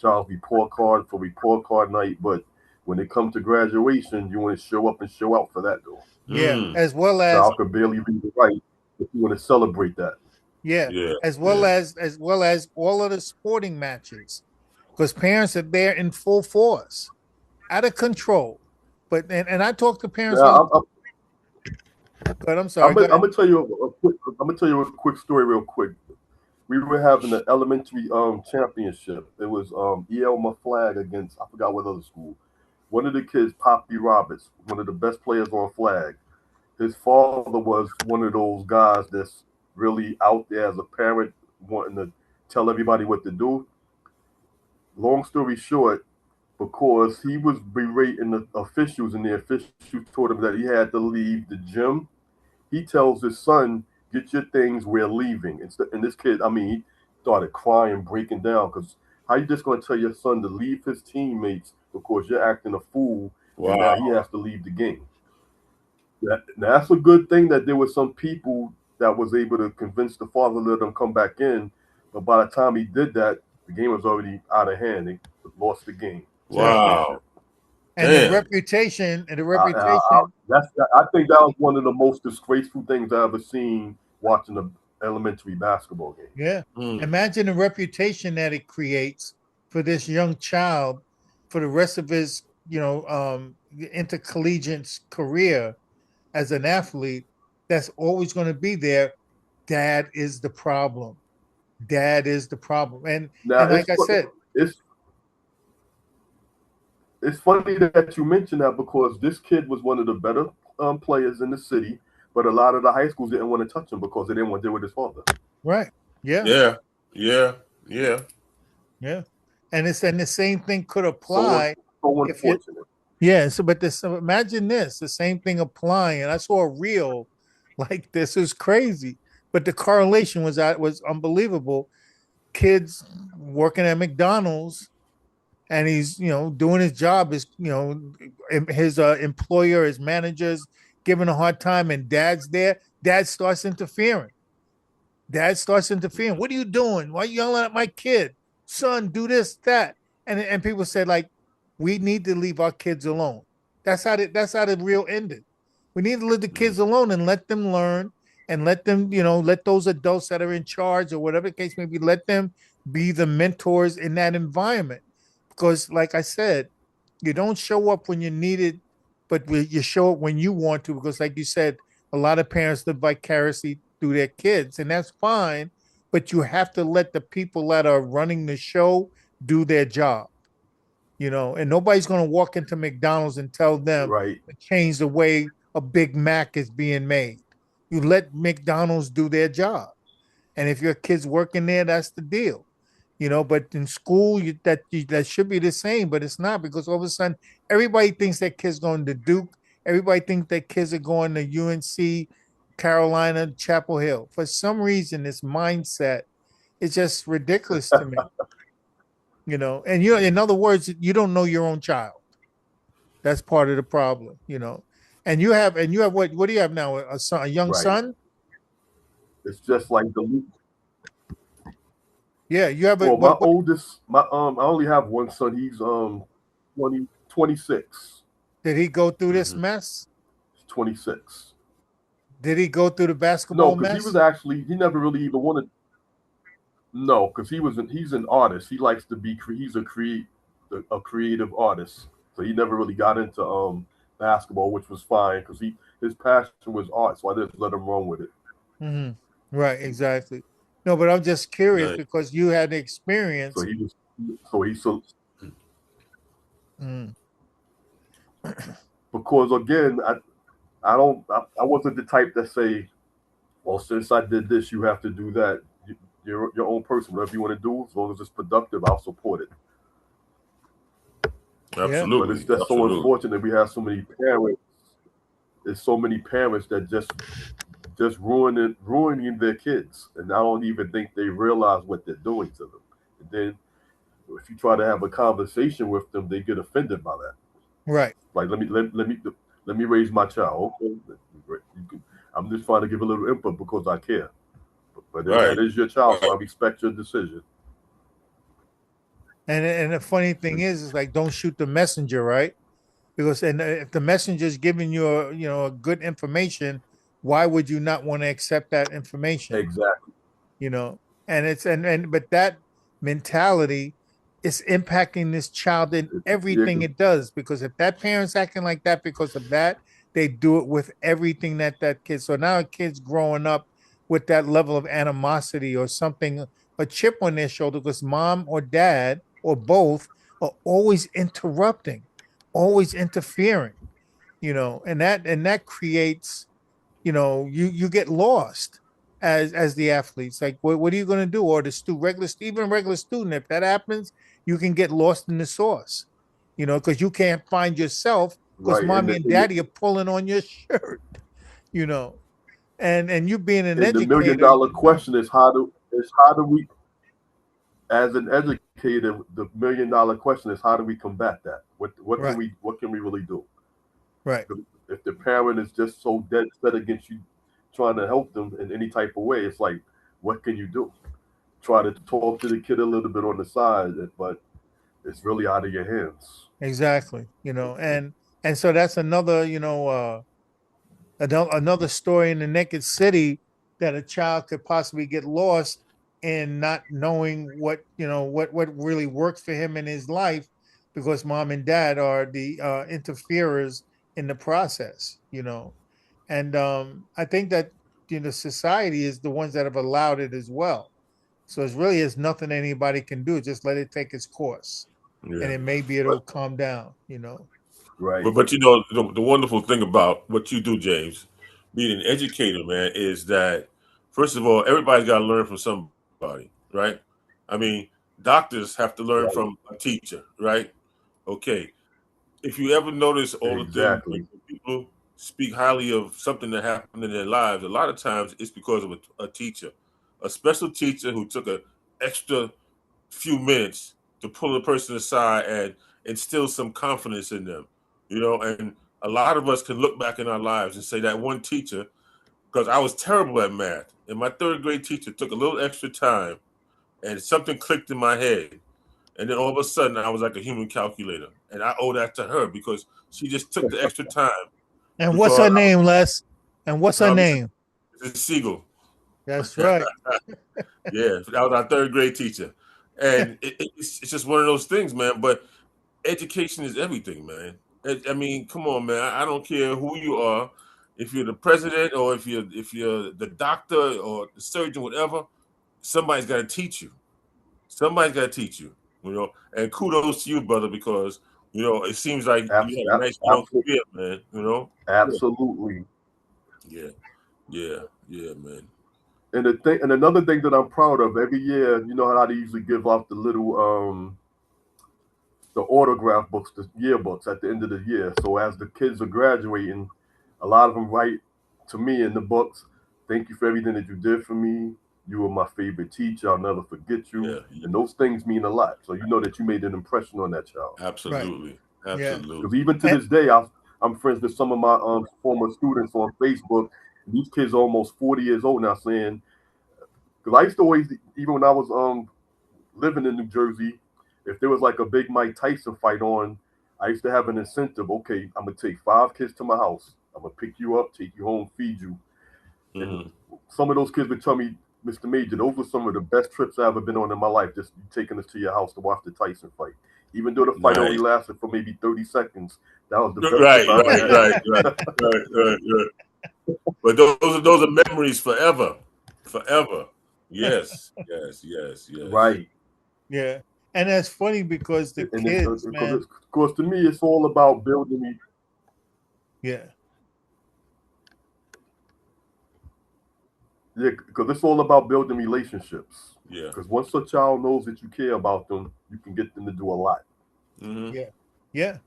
child's report card for report card night. But when it comes to graduation, you want to show up and show out for that though. Yeah, Mm. as well as Child could barely read and write, but you want to celebrate that. yeah, Yeah. as well Yeah. as well as all of the sporting matches, because parents are there in full force, out of control. And I talk to parents all Now, the time. But I'm sorry. Go I'm ahead. gonna tell you a quick. I'm gonna tell you a quick story, real quick. We were having an elementary championship. It was Elma Flag against, I forgot what other school. One of the kids, Poppy Roberts, one of the best players on flag. His father was one of those guys that's really out there as a parent, wanting to tell everybody what to do. Long story short, because he was berating the officials, and the officials told him that he had to leave the gym. He tells his son, "Get your things. We're leaving." And this kid, I mean, he started crying, breaking down. Because how you just going to tell your son to leave his teammates because you're acting a fool, and now he Wow. has to leave the game? That's a good thing that there were some people that was able to convince the father to let them come back in. But by the time he did that, the game was already out of hand. They lost the game, Exactly. Wow. championship. And the Damn. reputation and the I, reputation. I think that was one of the most disgraceful things I ever seen watching an elementary basketball game. Yeah. Mm. Imagine the reputation that it creates for this young child for the rest of his, intercollegiate career as an athlete. That's always going to be there. Dad is the problem. Dad is the problem. And Now like I said, it's it's funny that you mentioned that because this kid was one of the better players in the city, but a lot of the high schools didn't want to touch him because they didn't want to deal with his father. right. Yeah. Yeah. Yeah. Yeah. Yeah. And the same thing could So apply so if you unfortunate. yeah, so but this imagine this, the same thing applying. And I saw a reel like this is crazy. But the correlation was unbelievable. Kids working at McDonald's and he's, doing his job, his employer, his managers giving a hard time, and dad's there. Dad starts interfering. What are you doing? Why are you yelling at my kid? Son, do this, that. And people said, like, we need to leave our kids alone. That's how the real ended. We need to leave the kids Mm. alone and let them learn and let them, let those adults that are in charge or whatever the case may be, let them be the mentors in that environment. Because, like I said, you don't show up when you're needed, but you show up when you want to. Because, like you said, a lot of parents live vicariously through their kids, and that's fine. But you have to let the people that are running the show do their job, and nobody's going to walk into McDonald's and tell them Right. to change the way a Big Mac is being made. You let McDonald's do their job. And if your kid's working there, that's the deal. But in school, that should be the same, but it's not, because all of a sudden everybody thinks that kid's going to Duke. Everybody thinks that kids are going to UNC, Carolina, Chapel Hill. For some reason, this mindset is just ridiculous to me. And in other words, you don't know your own child. That's part of the problem. And you have what do you have now? A son, a young Right. son? It's just like the Yeah, you have a well, my what oldest, my I only have one son. He's 26. did he go through this Mm-hmm. mess? He's 26. Did he go through the No, basketball because mess? he never really even wanted. No, because he's an artist. He likes to be he's a creative artist. So he never really got into basketball, which was fine because his passion was art. So I just let him run with it. Hmm. Right, exactly. No, but I'm just curious Nice. because you had the So experience. he was so he so Mm, because again I don't I wasn't the type that say, well, since I did this, you have to do that. You're your own person. Whatever you want to do, as long as it's productive, I'll support it. yeah, But it's Absolutely. just so Absolutely. unfortunate we have so many parents. There's so many parents that just ruining their kids, and I don't even think they realize what they're doing to them. And then if you try to have a conversation with them, they get offended by that. right. Like let me raise my child. Okay, I'm just trying to give a little input because I care. But that Right. is your child, so Right. I respect your decision. And the funny thing is like don't shoot the messenger, right? Because if the messenger is giving you a good information, why would you not want to accept that information? Exactly. you know and it's and but that mentality is impacting this child in Yeah, everything it does, because if that parent's acting like that because of that, they do it with everything that kid. So now a kid's growing up with that level of animosity or something, a chip on their shoulder, because mom or dad or both are always interrupting, always interfering, and that creates, you get lost as the athletes. Like, what are you going to do? Or the even regular student, if that happens, you can get lost in the sauce. because you can't find yourself because Right. mommy and daddy are pulling on your shirt, you know. And you being an and the million educator, dollar question is how do we, as an educator, the $1 million question is how do we combat that? What can right, we really do? right, If the parent is just so dead set against you trying to help them in any type of way, it's like, what can you do? Try to talk to the kid a little bit on the side, but it's really out of your hands. exactly, and so that's another, another story in the naked city that a child could possibly get lost in not knowing what really works for him in his life because mom and dad are the interferers in the process, and I think that society is the ones that have allowed it as well. So it really is nothing anybody can do. Just let it take its course, and Yeah. then maybe it'll calm down. Right. But you know the wonderful thing about what you do, James, being an educator, man, is that first of all, everybody's got to learn from somebody, right? I mean, doctors have to learn Right. from a teacher, right? Okay. If you ever notice all the things when Exactly. people speak highly of something that happened in their lives, a lot of times it's because of a teacher, a special teacher who took an extra few minutes to pull a person aside and instill some confidence in them, and a lot of us can look back in our lives and say that one teacher, because I was terrible at math, and my third grade teacher took a little extra time and something clicked in my head. And then all of a sudden I was like a human calculator. And I owe that to her because she just took the extra time And what's because her name, Les? And what's her name? Mrs. Siegel. That's right. Yeah, that was our third grade teacher. And it's just one of those things, man. But education is everything, man. I mean, come on, man. I don't care who you are, if you're the president or if you're the doctor or the surgeon, whatever. Somebody's got to teach you. Somebody's got to teach you. And kudos to you, brother, because it seems like you had a nice long career, man. Absolutely. Yeah, yeah, yeah, man. And another thing that I'm proud of, every year, you know how they usually give out the little the autograph books, the yearbooks at the end of the year. So as the kids are graduating, a lot of them write to me in the books, "Thank you for everything that you did for me. You were my favorite teacher. I'll never forget you." Yeah, And those things mean a lot. So you know that you made an impression on that child. Right. absolutely, Yeah. Because absolutely. even to And, this day, I'm friends with some of my former students on Facebook. These kids are almost 40 years old now, saying, because I used to always, even when I was living in New Jersey, if there was like a big Mike Tyson fight on, I used to have an incentive. Okay, I'm gonna take 5 kids to my house. I'm gonna pick you up, take you home, feed you. And Hmm. some of those kids would tell me, "Mr. Major, those were some of the best trips I've ever been on in my life. Just taking us to your house to watch the Tyson fight. Even though the fight only Nice. lasted for maybe 30 seconds, that was the best trip Right, I right, ever right, had." right, right, right, right. But those are memories forever, forever. Yes, yes, yes, yes. Right. yeah. And that's funny because the And kids, because man, of course, to me, it's all about building. yeah, Yeah, because it's all about building relationships. Yeah. Because once a child knows that you care about them, you can get them to do a lot. Hmm. yeah, yeah.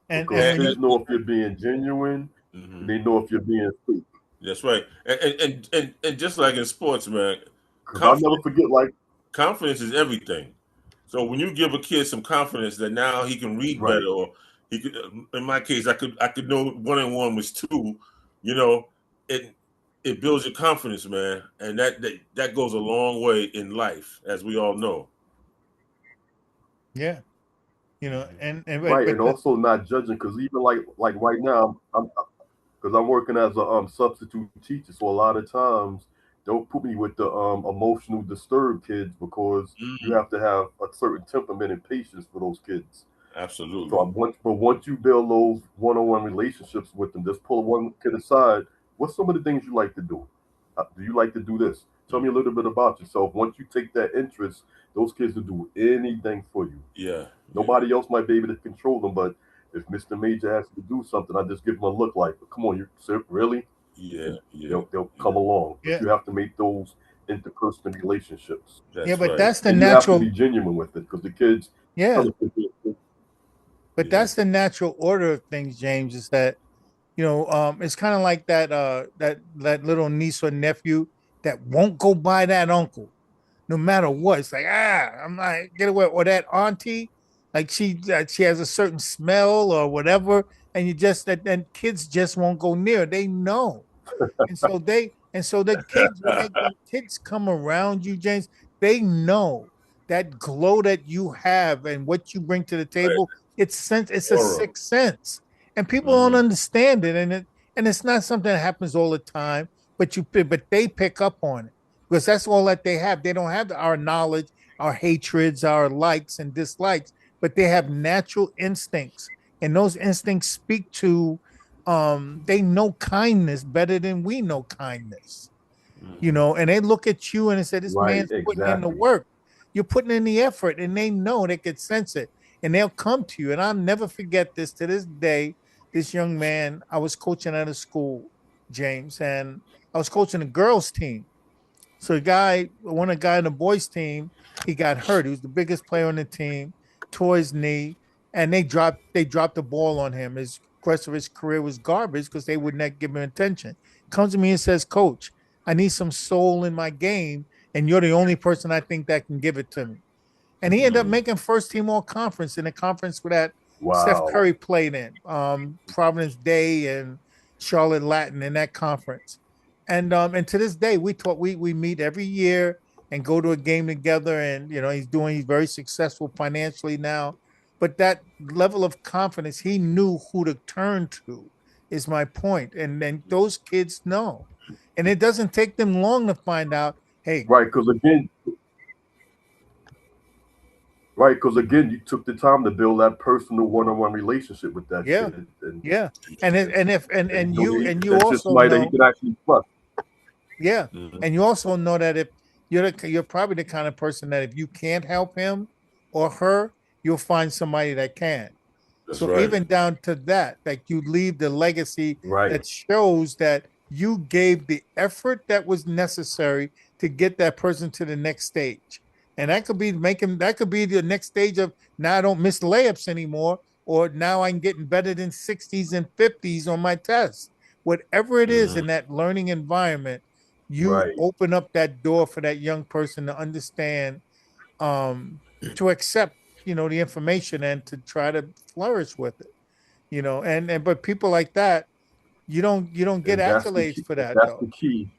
And Because when you kids know if you're being genuine, and Hmm. they know if you're being fake. That's right. And just like in sports, man, Because I'll never confidence forget, like, confidence is everything. So when you give a kid some confidence that now he can read right, better, or he could, in my case, I could know 1 and 1 was 2. You know, it it builds your confidence, man, and that goes a long way in life, as we all know. yeah, and right, but and also not judging. Because even like right now, I'm because I'm working as a substitute teacher, so a lot of times they'll put me with the emotional disturbed kids because you Mm, have to have a certain temperament and patience for those kids. So absolutely. once you build those one-on-one relationships with them, just pull one kid aside. What's some of the things you like to do? Do you like to do this? Tell me a Mm, little bit about yourself. Once you take that interest, those kids will do anything for you. yeah, yeah, Nobody else might be able to control them, but if Mr. Major asks you to do something, I just give them a look like, "Come on, you sir, really?" yeah, And yeah, they'll yeah. come along. But yeah, you have to make those interpersonal relationships, yeah, That's but right. that's the and you have to natural, be genuine with it because the kids. yeah, But that's the natural order of things, James, is that, it's kind of like that little niece or nephew that won't go by that uncle no matter what. It's like, I'm like, get away. Or that auntie, like she has a certain smell or whatever, and you just that then kids just won't go near. They know. And so the kids, when kids come around you, James, they know that glow that you have and what you bring to the Right. table. It's a Aura. sixth sense, and people don't understand it, and it's not something that happens all the time. But they pick up on it because that's all that they have. They don't have our knowledge, our hatreds, our likes and dislikes, but they have natural instincts, and those instincts speak to they know kindness better than we know kindness, and they look at you and they say, this Right, man's putting in the exactly. work, you're putting in the effort, and they know, they could sense it, and they'll come to you. And I'll never forget this to this day. This young man, I was coaching at a school, James, and I was coaching a girls team. So one of the guy on the boys team, he got hurt. He was the biggest player on the team, tore his knee, and they dropped the ball on him. His rest of his career was garbage because they would not give him attention. Comes to me and says, Coach, I need some soul in my game, and you're the only person I think that can give it to me. And he ended up making first team all conference in a conference that Steph Wow. Curry played in, Providence Day and Charlotte Latin in that conference. And to this day, we meet every year and go to a game together. And he's very successful financially now. But that level of confidence, he knew who to turn to, is my point. And then those kids know. And it doesn't take them long to find out, hey, Right, because again, you took the time to build that personal one-on-one relationship with that yeah, kid, and yeah. And you that's just also somebody that he know, can actually trust. yeah. And you also know that if you're probably the kind of person that if you can't help him or her, you'll find somebody that can. That's So right. even down to that, like you leave the legacy Right, that shows that you gave the effort that was necessary to get that person to the next stage. And that could be the next stage of, now I don't miss layups anymore, or now I'm getting better than 60s and 50s on my tests. Whatever it is in that learning environment, you right. open up that door for that young person to understand, to accept, the information and to try to flourish with it, and but people like that, you don't get And that's the accolades key. for that That's though. the key.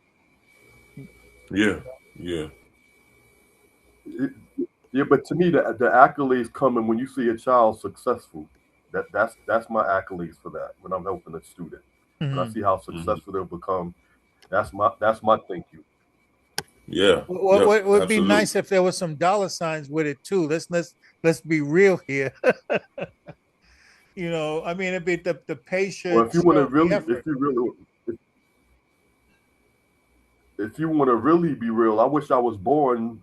Yeah. Yeah. It- yeah, but to me, the accolades coming when you see a child successful. That's my accolades for that. When I'm helping a student, when I Mm-hmm. see how Mhm. successful they'll become, that's my thank you. Yeah. What, Yep. what would be Absolutely. nice if there was some dollar signs with it too. Let's be real here. I mean, it'd be the pay Well, should show the effort. if you want to really be real, I wish I was born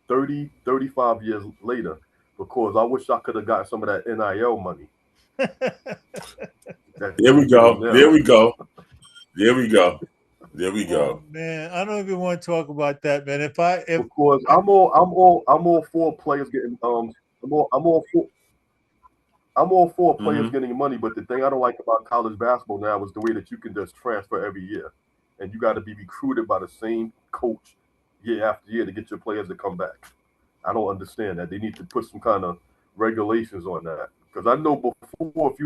30, 35 years later, because I wish I could have got some of that NIL money that There we they're getting go. There now. we go. There we go. There we Oh go. man, I don't even want to talk about that, man. If Because I'm all for players getting I'm all I'm all for I'm all for players Hmm. getting money, but the thing I don't like about college basketball now is the way that you can just transfer every year, and you got to be recruited by the same coach year after year to get your players to come back. I don't understand that. They need to put some kind of regulations on that, because I know before, if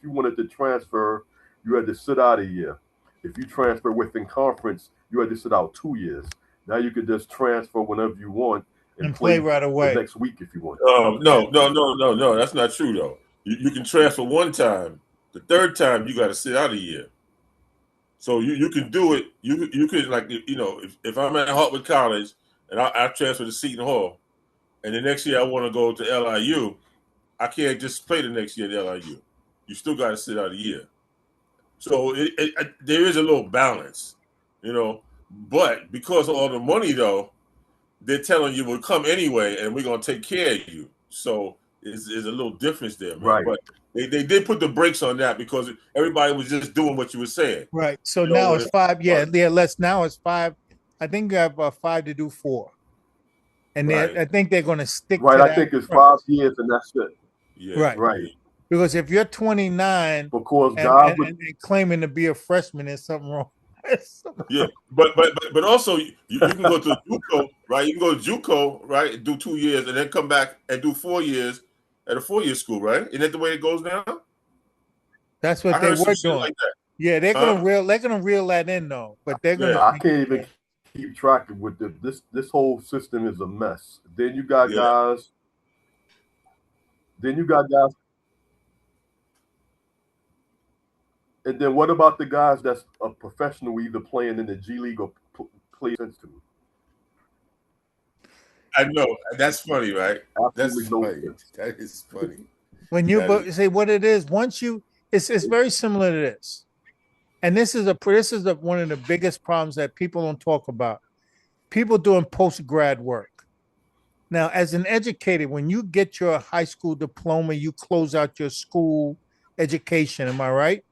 you wanted to transfer, you had to sit out a year. If you transfer within conference, you had to sit out 2 years. Now you could just transfer whenever you want and and play play right the away. next week if you want. No, no, no, no, no. That's not true though. You can transfer one time. The third time you got to sit out a year. So you can do it. You could, like, if I'm at Hartford College and I transfer to Seton Hall, and the next year I want to go to LIU, I can't just play the next year at LIU. You still got to sit out a year. So there is a little balance, you know. But because of all the money, though, they're telling you we'll come anyway, and we're gonna take care of you. So there's a little difference there, man. Right. But they did put the brakes on that because everybody was just doing what you were saying, Right. So you know. now When it's it, five. Yeah, but yeah. Let's now it's five. I think you have five to do four, and right, I think they're going to stick Right. to I that think it's premise. 5 years and that's it. Yeah. Right. Right. Because if you're 29 Because and, guys and, would, and claiming to be a freshman, there's something wrong. Yeah, but also you can go to JUCO, right? You can go to JUCO, right? Do 2 years and then come back and do 4 years at a 4-year school, right? Isn't that the way it goes now? That's I what they heard some were shit doing. like that. Yeah, Huh? they're gonna reel that in though, but they're Yeah, gonna I can't even keep track of with this whole system is a mess. Then you got yeah. guys. Then you got guys. And then what about the guys that's a professional, either playing in the G League or play sense to? I know. That's funny, right? That's Absolutely no funny. sense. That is funny. when you That is but say what it is, once you it's very similar to this. And one of the biggest problems that people don't talk about. People doing post grad work. Now, as an educator, when you get your high school diploma, you close out your school education. Am I right?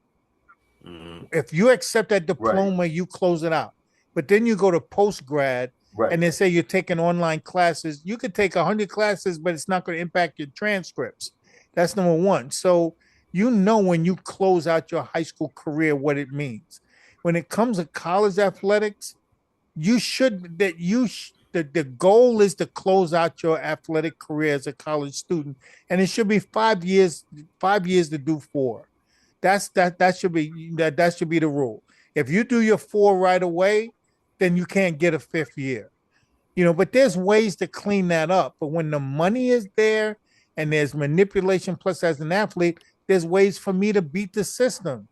mhm. If you accept that Right. diploma, you close it out. But then you go to post grad Right. and they say you're taking online classes. You could take 100 classes, but it's not going to impact your transcripts. That's number one. So you know when you close out your high school career what it means. When it comes to college athletics, you should that you sh- the goal is to close out your athletic career as a college student, and it should be 5 years, 5 years to do four. That should be the rule. If you do your four right away, then you can't get a fifth year. But there's ways to clean that up. But when the money is there and there's manipulation, plus as an athlete, there's ways for me to beat the system.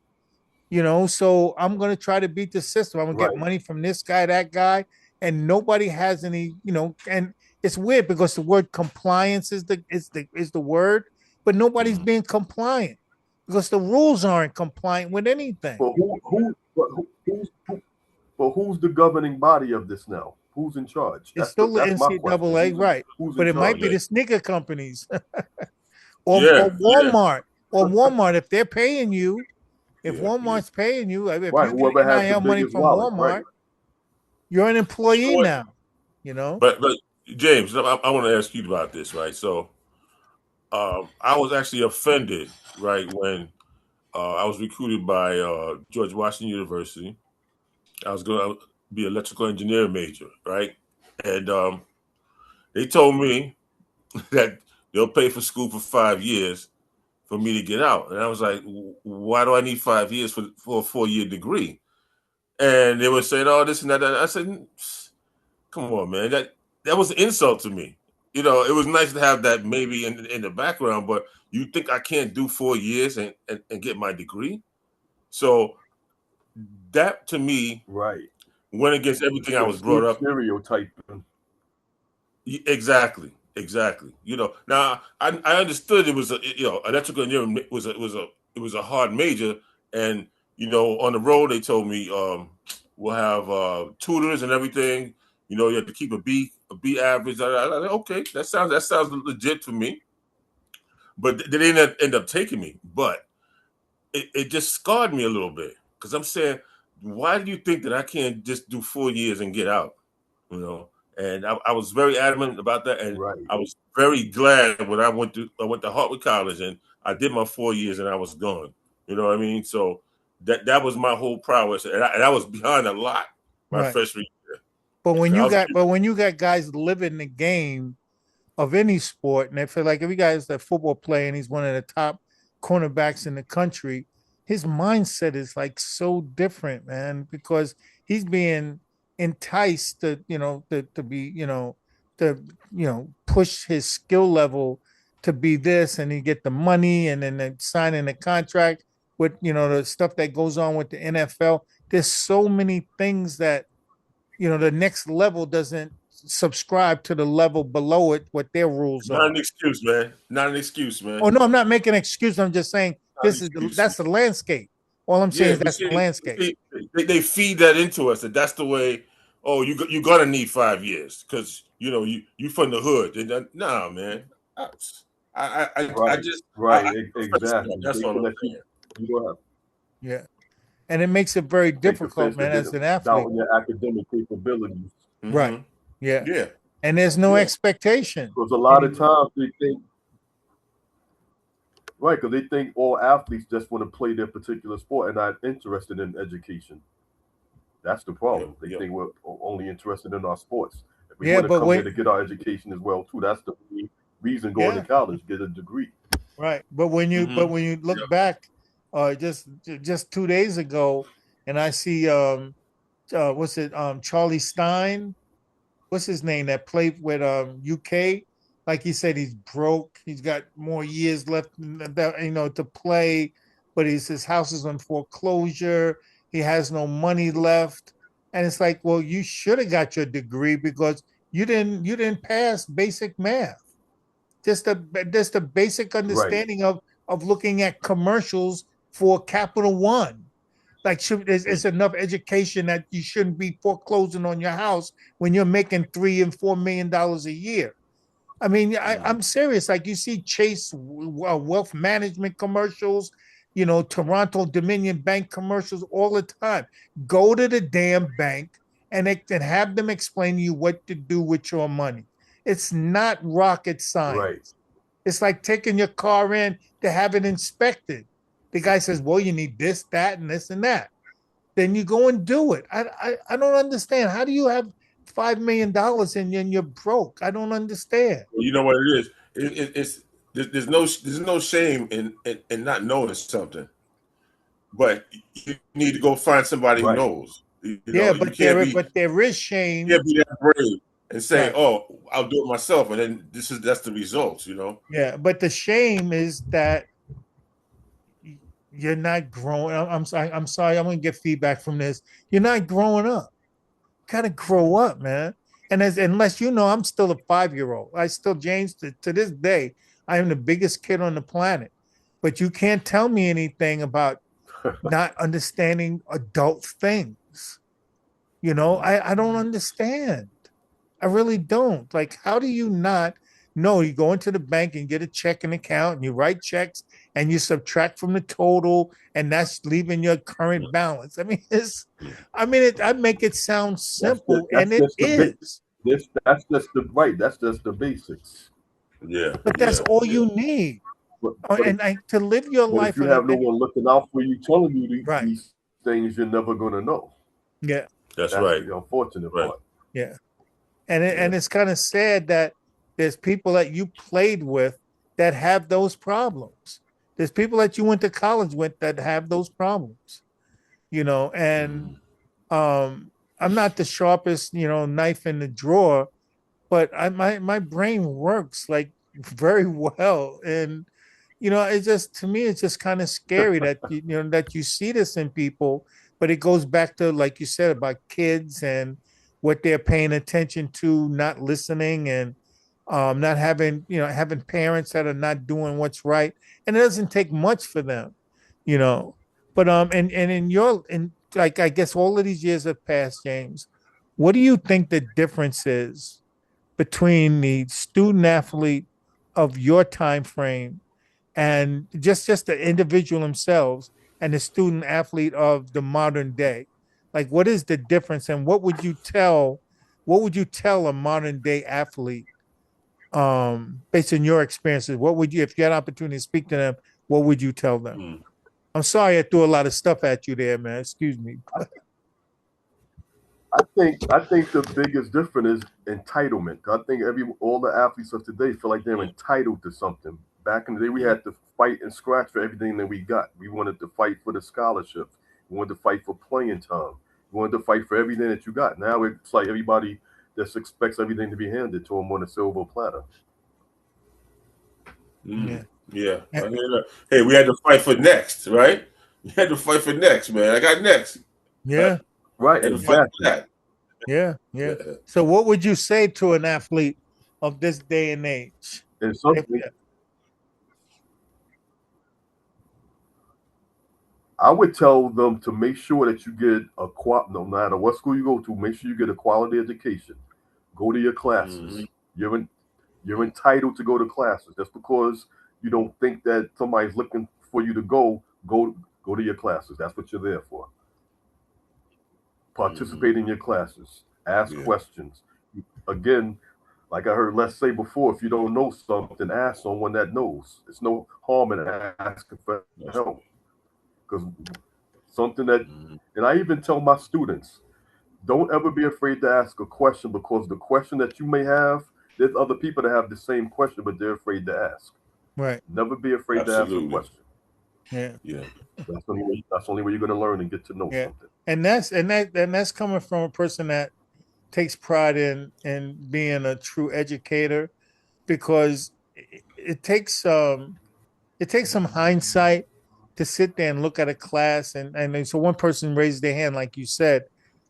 So I'm going to try to beat the system. I'm going to get Right. money from this guy, that guy, and nobody has any. And it's weird because the word compliance is the word, but nobody's Mhm. being compliant because the rules aren't compliant with anything. But who's the governing body of this now? Who's in charge? It's still the That's my question. NCAA, right? Who's But in it might charge? be Yeah. the sneaker companies or Yeah. or Yeah. Walmart or Walmart if they're paying you. If Yeah. Yeah. Walmart's paying you, if Right. you get Whoever has the NIL money biggest from wallet. Right. Walmart, you're an You know employee what? now. You know. But James, I want to ask you about this, right? So, I was actually offended, right, when I was recruited by George Washington University. I was going to be an electrical engineering major, right? And they told me that they'll pay for school for 5 years for me to get out. And I was like, why do I need 5 years for a 4-year degree? And they were saying, oh, this and that. I said, come on, man. That was an insult to me. It was nice to have that maybe in the background, but you think I can't do 4 years and get my degree? So that to me Right. went against everything I The was brought up. stereotyping. Exactly, exactly. Now I understood it was electrical engineering was a hard major, and on the road they told me we'll have tutors and everything. You have to keep a B average. Okay, that sounds legit to me. But they didn't end up taking me. But it just scarred me a little bit because I'm saying, why do you think that I can't just do 4 years and get out? You know, and I was very adamant about that, and Right. I was very glad when I went to Hartwood College and I did my 4 years and I was gone. You know what I mean? So that was my whole prowess, and I was behind a lot my Right. freshman year. But when So I you was, got guys living the game of any sport, and I feel like if you guys that football player and he's one of the top cornerbacks in the country, his mindset is like so different, man, because he's being enticed to be, to push his skill level to be this, and he get the money, and then they signing the contract with the stuff that goes on with the NFL. There's so many things that the next level doesn't subscribe to the level below it, what their rules not are. an excuse, man. Not an excuse, man. Oh no, I'm not making an excuse. I'm just saying Not an excuse. that's the landscape. All I'm saying Yeah, is but that's the landscape. see, they feed that into us that that's the way. Oh, you're gonna need 5 years because you from the hood. Nah, man. I Right. just Right. first of all, Exactly. that's Thinking all I'm that saying. you don't have Yeah. And it makes it very to take difficult, offense to man, as them an athlete. doubting your academic capabilities. Right. Hmm. Yeah. Yeah, And there's no yeah. expectation Because a lot of anymore. times they think Right, because they think all athletes just want to play their particular sport and not interested in education. That's the Yep, problem. They yep. think we're only interested in our sports. If we Yeah, want to but come here when to get our education as well too. That's the main reason going to yeah, college, get a degree. right. But when you look Yep. back, just 2 days ago, and I see what's it Charlie Stein, what's his name that played with UK. Like he said, he's broke. He's got more years left, to play, but his house is on foreclosure. He has no money left, and it's like, well, you should have got your degree because you didn't pass basic math. Just a basic Right, understanding of looking at commercials for Capital One. Like, it's enough education that you shouldn't be foreclosing on your house when you're making $3 and $4 million a year. I mean, Mm-hmm. I'm serious. Like, you see Chase wealth management commercials, Toronto Dominion Bank commercials all the time. Go to the damn bank and they can have them explain to you what to do with your money. It's not rocket right. science. It's like taking your car in to have it inspected. The guy says, "Well, you need this, that, and this and that." Then you go and do it. I don't understand. How do you have $5 million and you're broke? I don't understand. Well, you know what it is? It's there's no shame in not knowing something, but you need to go find somebody who Right. knows. Yeah, You but there is shame. can't be that brave and say, Right. "Oh, I'll do it myself," and then that's the results. Yeah, but the shame is that you're not growing. I'm sorry. I'm sorry. I'm gonna get feedback from this. You're not growing up. Gotta grow up, man. And unless I'm still a 5 year old. I still, James, to this day, I am the biggest kid on the planet. But you can't tell me anything about not understanding adult things. I don't understand. I really don't. Like, how do you not know? You go into the bank and get a checking account and you write checks and you subtract from the total, and that's leaving your current balance. I mean, I make it sound simple, That's and it just the is. that's just the right. That's just the basics. Yeah, But that's yeah, all yeah. you need. But but if, And to live your but if life you on have no one looking out for you, telling you right. these things, you're never gonna know. Yeah. That's That's right. the unfortunate Right. part. Yeah. And Yeah. it's kind of sad that there's people that you played with that have those problems. There's people that you went to college with that have those problems, and Mm-hmm. I'm not the sharpest, knife in the drawer, but my brain works like very well. And it's just, to me, it's just kind of scary that that you see this in people, but it goes back to, like you said, about kids and what they're paying attention to, not listening, and not having parents that are not doing what's right. And it doesn't take much for them, you know. But and in like, I guess all of these years have passed, James. What do you think the difference is between the student athlete of your time frame and just the individual themselves and the student athlete of the modern day? Like, what is the difference, and what would you tell a modern day athlete, based on your experiences? What would you, if you had an opportunity to speak to them, what would you tell them? Mm-hmm. I'm sorry I threw a lot of stuff at you there, man. Excuse me. I think the biggest difference is entitlement. I think all the athletes of today feel like they're entitled to something. Back in the day, we had to fight and scratch for everything that we got. We wanted to fight for the scholarships. We wanted to fight for playing time. We wanted to fight for everything that you got. Now it's like everybody just expects everything to be handed to them on a silver platter. Mm-hmm. Yeah. Yeah, I hear that. Hey, we had to fight for next, right? We had to fight for next, man. I got next. I Yeah. Right, had to fight for exactly. that. Yeah. Yeah. Yeah. So what would you say to an athlete of this day and age? And If, something I would tell them to make sure that you get no matter what school you go to, make sure you get a quality education. Go to your Mm-hmm. classes. You're in, you're entitled to go to classes. Just because you don't think that somebody's looking for you to go to your classes. That's what you're there for. Mm-hmm. Participate in your classes. Ask Yeah. questions. Again, Like I heard Les say before, if you don't know something, ask someone that knows. It's no harm in asking for help. Because something that, and I even tell my students, don't ever be afraid to ask a question, because the question that you may have, there's other people that have the same question, but they're afraid to ask. Right. Never be afraid to ask a Absolutely. question. Yeah. Yeah. That's the only way you're going to learn and get to know Yeah. something. And that's coming from a person that takes pride in being a true educator, because it takes some hindsight to sit there and look at a class, and so one person raised their hand like you said,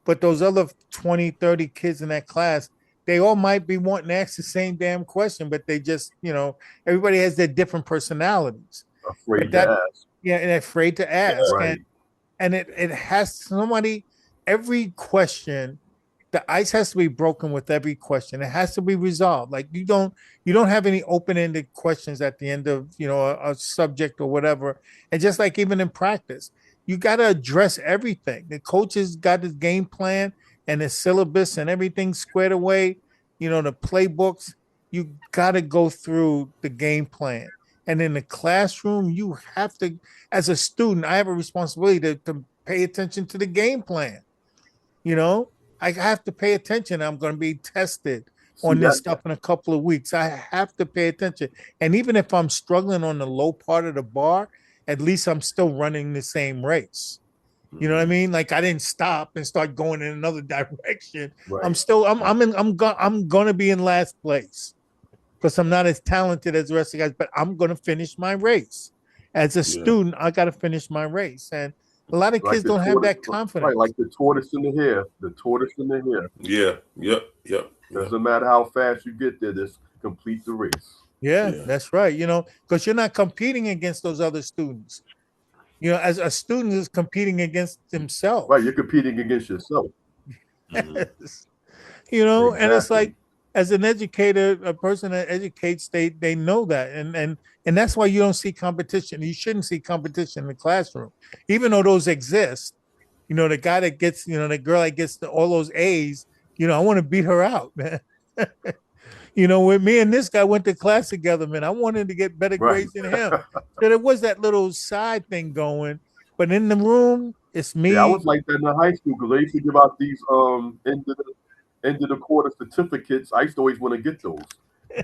but those other 20, 30 kids in that class, they all might be wanting to ask the same damn question, but they just, everybody has their different personalities. But Afraid to that, ask. yeah, and afraid to ask. Right. And it has somebody, every question, the ice has to be broken with every question. It has to be resolved. Like you don't have any open-ended questions at the end of a subject or whatever. And just like even in practice, you got to address everything. The coach has got his game plan and his syllabus and everything squared away. The playbooks. You got to go through the game plan. And in the classroom, you have to, as a student, I have a responsibility to pay attention to the game plan. You know, I have to pay attention. I'm going to be tested See on this that? stuff in a couple of weeks. I have to pay attention. And even if I'm struggling on the low part of the bar, at least I'm still running the same race. You know what I mean? Like I didn't stop and start going in another direction. I'm Right. still I'm gonna be in last place because I'm not as talented as the rest of the guys, but I'm gonna finish my race. As a Yeah. student, I gotta finish my race. And a lot of Like kids the don't have tortoise, that right? confidence. Like the tortoise in the hare. The tortoise in the hare. Yeah. Yep. Yep. Yep. Doesn't matter how fast you get there, just complete the race. Yeah, Yeah. that's right. Because you're not competing against those other students. As a student is competing against himself. Right. You're competing against yourself. Yes. And it's Exactly. like as an educator, a person that educates, they know that. And that's why you don't see competition. You shouldn't see competition in the classroom. Even though those exist, the guy that gets, the girl that gets all those A's, I want to beat her out, man. When me and this guy went to class together, man, I wanted to get better Right. grades than him. So there was that little side thing going. But in the room, it's Yeah, I me. was like that in high school because they used to give out these end of the quarter certificates. I used to always want to get those.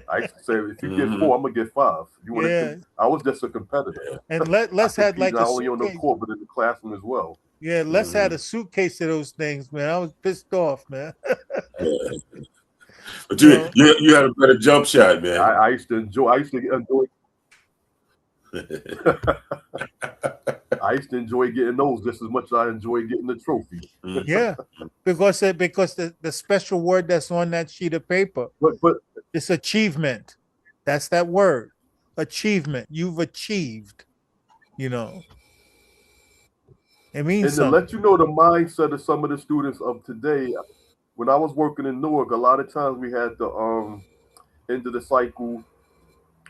I used to say, if you get four, I'm gonna get five. You want Yeah. to? I was just a competitor. And I Les had compete like a not only on the suitcase. court but in the classroom as well. Yeah, Les had a suitcase of those things, man. I was pissed off, man. But you know, you had a better jump shot, man. I used to enjoy. I used to enjoy. I used to enjoy getting those just as much as I enjoy getting the trophy. yeah, because the special word that's on that sheet of paper, But it's achievement. That's that word, achievement. You've achieved. You know, it means and to something. let you know the mindset of some of the students of today, when I was working in Newark, a lot of times we had the end of the cycle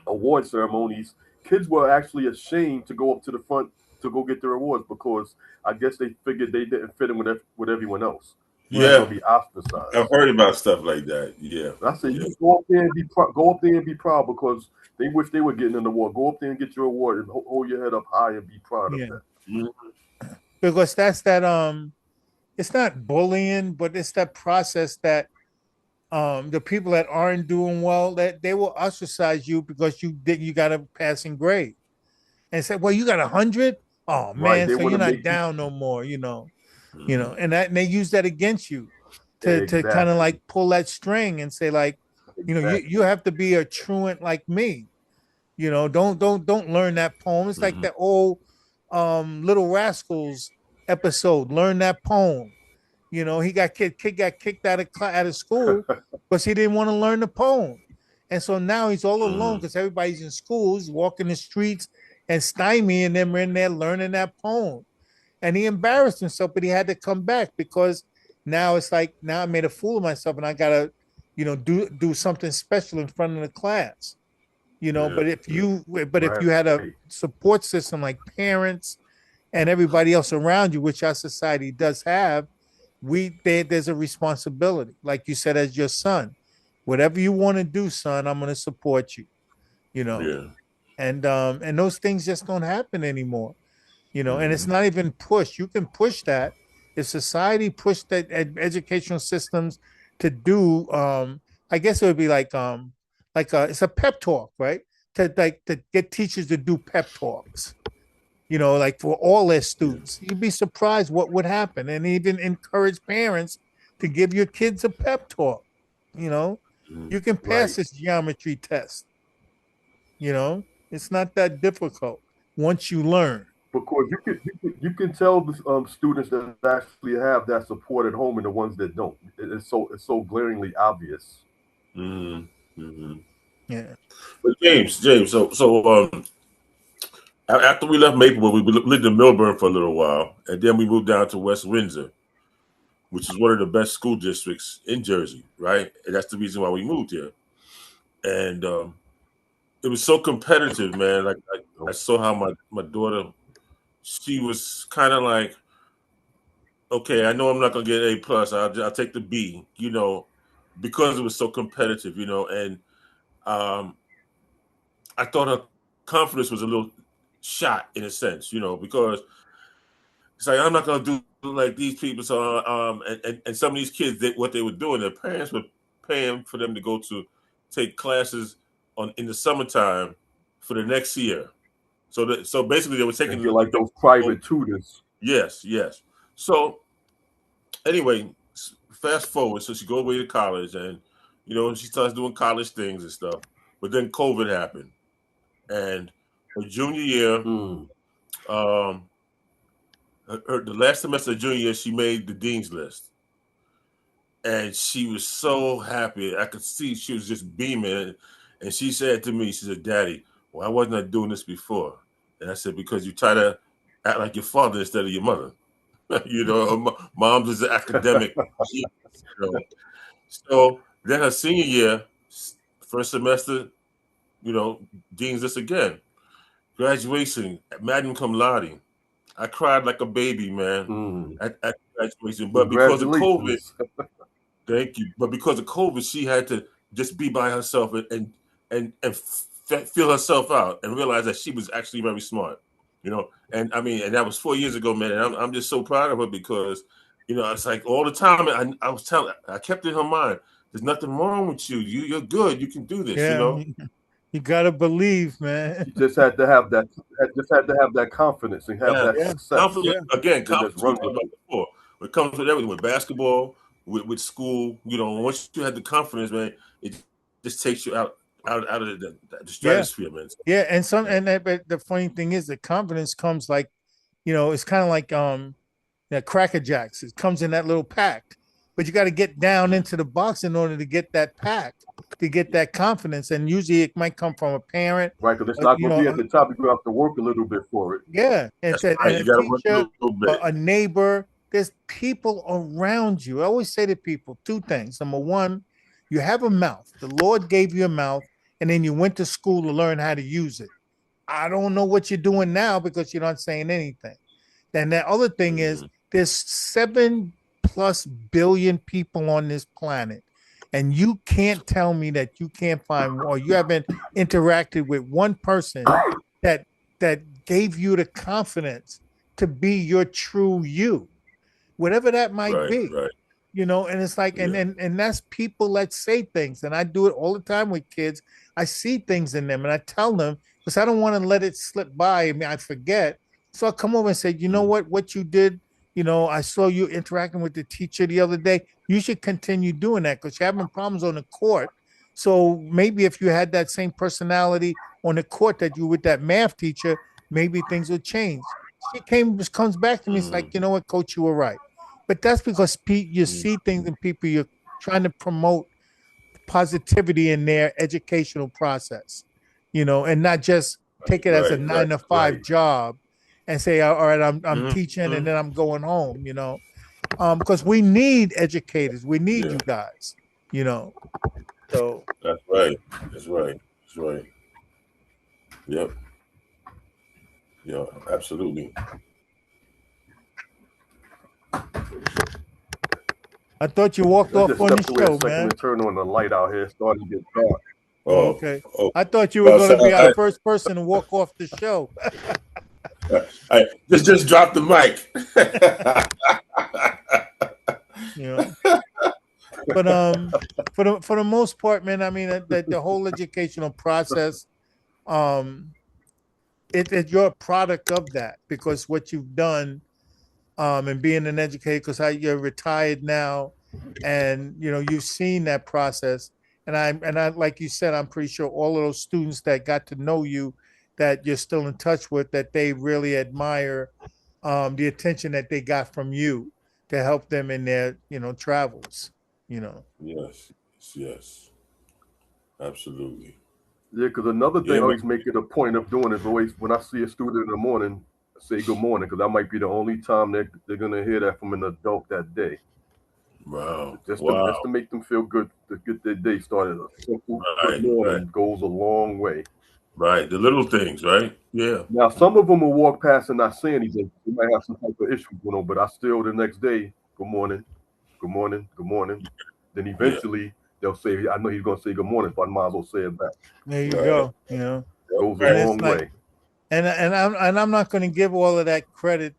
award ceremonies. Kids were actually ashamed to go up to the front to go get their awards because I guess they figured they didn't fit in with everyone else. They were Right. going Yeah, to be I've ostracized. heard about stuff like that. Yeah, And I said, you yeah, just go up there and go up there and be proud because they wish they were getting an award. Go up there and get your award and hold your head up high and be proud of Yeah, that. because that's that. It's not bullying, but it's that process that the people that aren't doing well, that they will ostracize you because you got a passing grade and say, well, you got 100. Oh Right? man, They so want you're to not make you down no more. And they use that against you to kind of exactly, like pull that string and say like, you exactly. have to be a truant like me. Don't learn that poem. It's like that old Little Rascals episode. Learn that poem. Kid got kicked out of school because he didn't want to learn the poem. And so now he's all alone because everybody's in schools, walking the streets, and Stymie and them are in there learning that poem. And he embarrassed himself, but he had to come back because now it's like, now I made a fool of myself and I gotta, do something special in front of the class. yeah, yeah. But if Right. you had a support system like parents and everybody else around you, which our society does have, there's a responsibility, like you said, as your son, Whatever you want to do, son, I'm going to support you. You know, Yeah. and those things just don't happen anymore. And it's Mm-hmm. not even pushed. You can push that if society pushed that educational systems to do. I guess it would be like it's a pep talk, right? To get teachers to do pep talks. Like for all their Yeah. students. You'd be surprised what would happen, and even encourage parents to give your kids a pep talk. You know, Mm-hmm. you can pass Right. this geometry test. It's not that difficult once you learn. Because you can tell the students that actually have that support at home and the ones that don't. It's so glaringly obvious. Mm-hmm. Mm-hmm. Yeah. But James, so after we left Maplewood, we lived in Milburn for a little while, and then we moved down to West Windsor, which is one of the best school districts in Jersey, right? And that's the reason why we moved here. And it was so competitive, man. Like I saw how my daughter, she was kind of like, okay, I know I'm not gonna get an A+. I'll take the B, because it was so competitive, and um, I thought her confidence was a little shot in a sense, because it's like I'm not gonna do like these people. So and some of these kids, what they were doing, their parents were paying for them to go to take classes in the summertime for the next year. So basically they were And taking get like those private tutors. yes, yes. So anyway, fast forward, so she go away to college, and she starts doing college things and stuff. But then COVID happened, and her junior year, Mm. um, the last semester of junior year, she made the dean's list, and she was so happy. I could see she was just beaming, and she said to me, she said, "Daddy, why wasn't I doing this before?" And I said, "Because you try to act like your father instead of your mother." Mom's is an academic genius, So then her senior year, first semester, dean's list again. Graduation, magna cum laude. I cried like a baby, man, Mm. at graduation. But because of COVID, Congratulations. thank you. But because of COVID, she had to just be by herself and feel herself out and realize that she was actually very smart. And I mean, and that was 4 years ago, man. And I'm just so proud of her because, it's like all the time. I kept in her mind, there's nothing wrong with you. You're good. You can do this. Yeah. You gotta believe, man. She just had to have that. Just had to have that confidence and have Yeah, that Yeah. success. confidence Yeah. again. Then just Confidence we run talked with about it. before. It comes with everything, with basketball, with school. Once you have the confidence, man, it just takes you out of the Yeah. stratosphere, man. Yeah. And some Yeah. and that, but the funny thing is the confidence comes like, it's kind of like that Cracker Jacks. It comes in that little pack, but you got to get down into the box in order to get that pack, to get that confidence. And usually it might come from a parent, Right, because it's but not going to be at the top. You're going to have to work a little bit for it. yeah, That's and right. a You got to work a teacher, little bit. a neighbor. There's people around you. I always say to people two things. Number one, you have a mouth. The Lord gave you a mouth, and then you went to school to learn how to use it. I don't know what you're doing now because you're not saying anything. Then the other thing is Mm-hmm. there's 7+ billion people on this planet. And you can't tell me that you can't find or you haven't interacted with one person that gave you the confidence to be your true you, whatever that might Right, be. right. And it's like and Yeah. and that's people that say things, and I do it all the time with kids. I see things in them and I tell them because I don't want to let it slip by. I mean, I forget. So I come over and say, you know Mm-hmm. what you did, I saw you interacting with the teacher the other day. You should continue doing that because you're having problems on the court. So maybe if you had that same personality on the court that you with that math teacher, maybe things would change. She comes back to me. It's like, Mm-hmm. you know what, coach, you were right. But that's because you see things in people. You're trying to promote positivity in their educational process, and not just take it as a Right, right, nine to Right. five job and say, all right, I'm teaching and mm-hmm. then I'm going home. Because we need educators. We need Yeah, you guys. You know, so that's right. That's right. That's right. Yep. Yeah, absolutely. I thought you walked I off just on the stepped away a show, second man. and turned on the light out here. It's starting to get dark. Oh, Oh, okay. oh, I thought you were well, going to so be our first person to walk off the show. I just drop the mic. You know, but for the most part, man, I mean that the whole educational process, um, you're a product of that because what you've done, and being an educator, because you're retired now, and you know you've seen that process, and I like you said, I'm pretty sure all of those students that got to know you, that you're still in touch with, that they really admire, the attention that they got from you to help them in their travels. You know. Yes, yes, absolutely. Yeah, because another thing Yeah, I man. always make it a point of doing is always when I see a student in the morning, say good morning, because that might be the only time they're gonna hear that from an adult that day. Wow, Just to wow. make them feel good to get their day started. A simple good Right, right, morning goes a long way. right. The little things, right? Yeah. Now, some of them will walk past and not say anything. They might have some type of issue going on, but I still the next day, good morning, good morning, good morning. Then Yeah. eventually they'll say, I know he's gonna say good morning, so I might as well say it back. There you Right. go. You know, Goes a and Right. it's long like, way. and I'm not going to give all of that credit,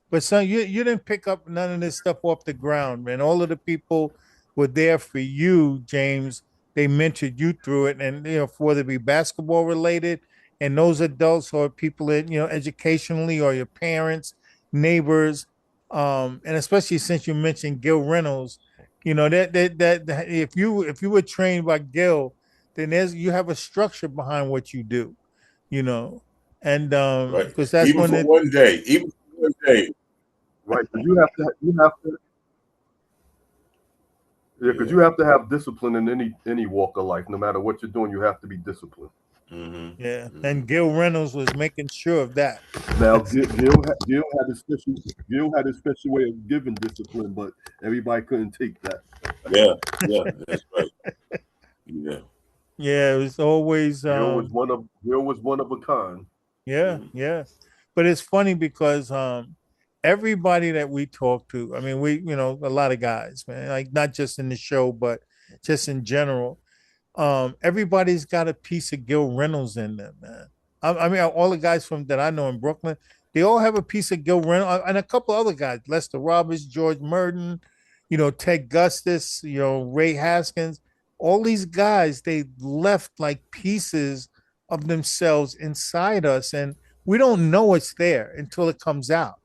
but son, you didn't pick up none of this stuff off the ground, man. All of the people were there for you, James. They mentored you through it, and whether it be basketball related, and those adults or people in educationally, or your parents, neighbors, and especially since you mentioned Gil Reynolds, that if you were trained by Gil, then you have a structure behind what you do, you know, and Right. because that's Even when for it. one day. Even for one day. Right. 'Cause you have to yeah, because Yeah. you have to have discipline in any walk of life. No matter what you're doing, you have to be disciplined. Mm-hmm. Yeah, Mm-hmm. and Gil Reynolds was making sure of that. Now, Gil had his special way of giving discipline, but everybody couldn't take that. Yeah. Yeah. That's right. Yeah. Yeah, it was always Gil was one of a kind. yeah, Mm-hmm. yeah. But it's funny because everybody that we talk to, I mean, a lot of guys, man, like not just in the show, but just in general, everybody's got a piece of Gil Reynolds in them, man. I mean, all the guys from that I know in Brooklyn, they all have a piece of Gil Reynolds, and a couple other guys, Lester Roberts, George Merton, Ted Gustis, Ray Haskins. All these guys, they left like pieces of themselves inside us, and we don't know it's there until it comes out.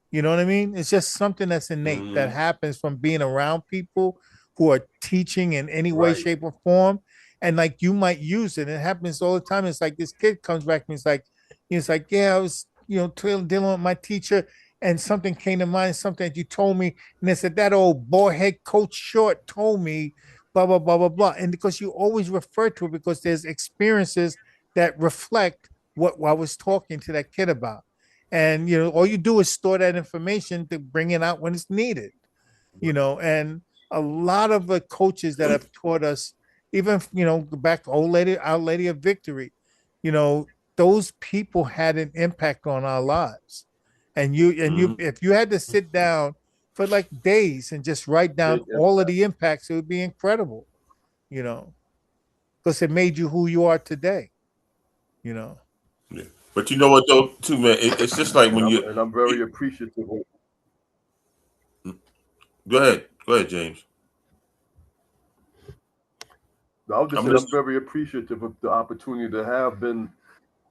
You know what I mean? It's just something that's innate that Mm-hmm. happens from being around people who are teaching in any way, Right. shape, or form. And like you might use it. It happens all the time. It's like this kid comes back and he's like, yeah, I was, dealing with my teacher, and something came to mind, something that you told me. And they said, that old bald head coach Short told me, blah, blah, blah, blah, blah. And because you always refer to it because there's experiences that reflect what I was talking to that kid about. And all you do is store that information to bring it out when it's needed. And a lot of the coaches that have taught us, even back to old lady, our lady of victory, you know those people had an impact on our lives. And you Mm-hmm. if you had to sit down for like days and just write down Big all of impact. the impacts, it would be incredible, you know because it made you who you are today. you know Yeah. But you know what though, too, man. It's just like And when I'm you. and I'm very appreciative of Go ahead, James. I was just I'm saying I'm listening. very appreciative of the opportunity to have been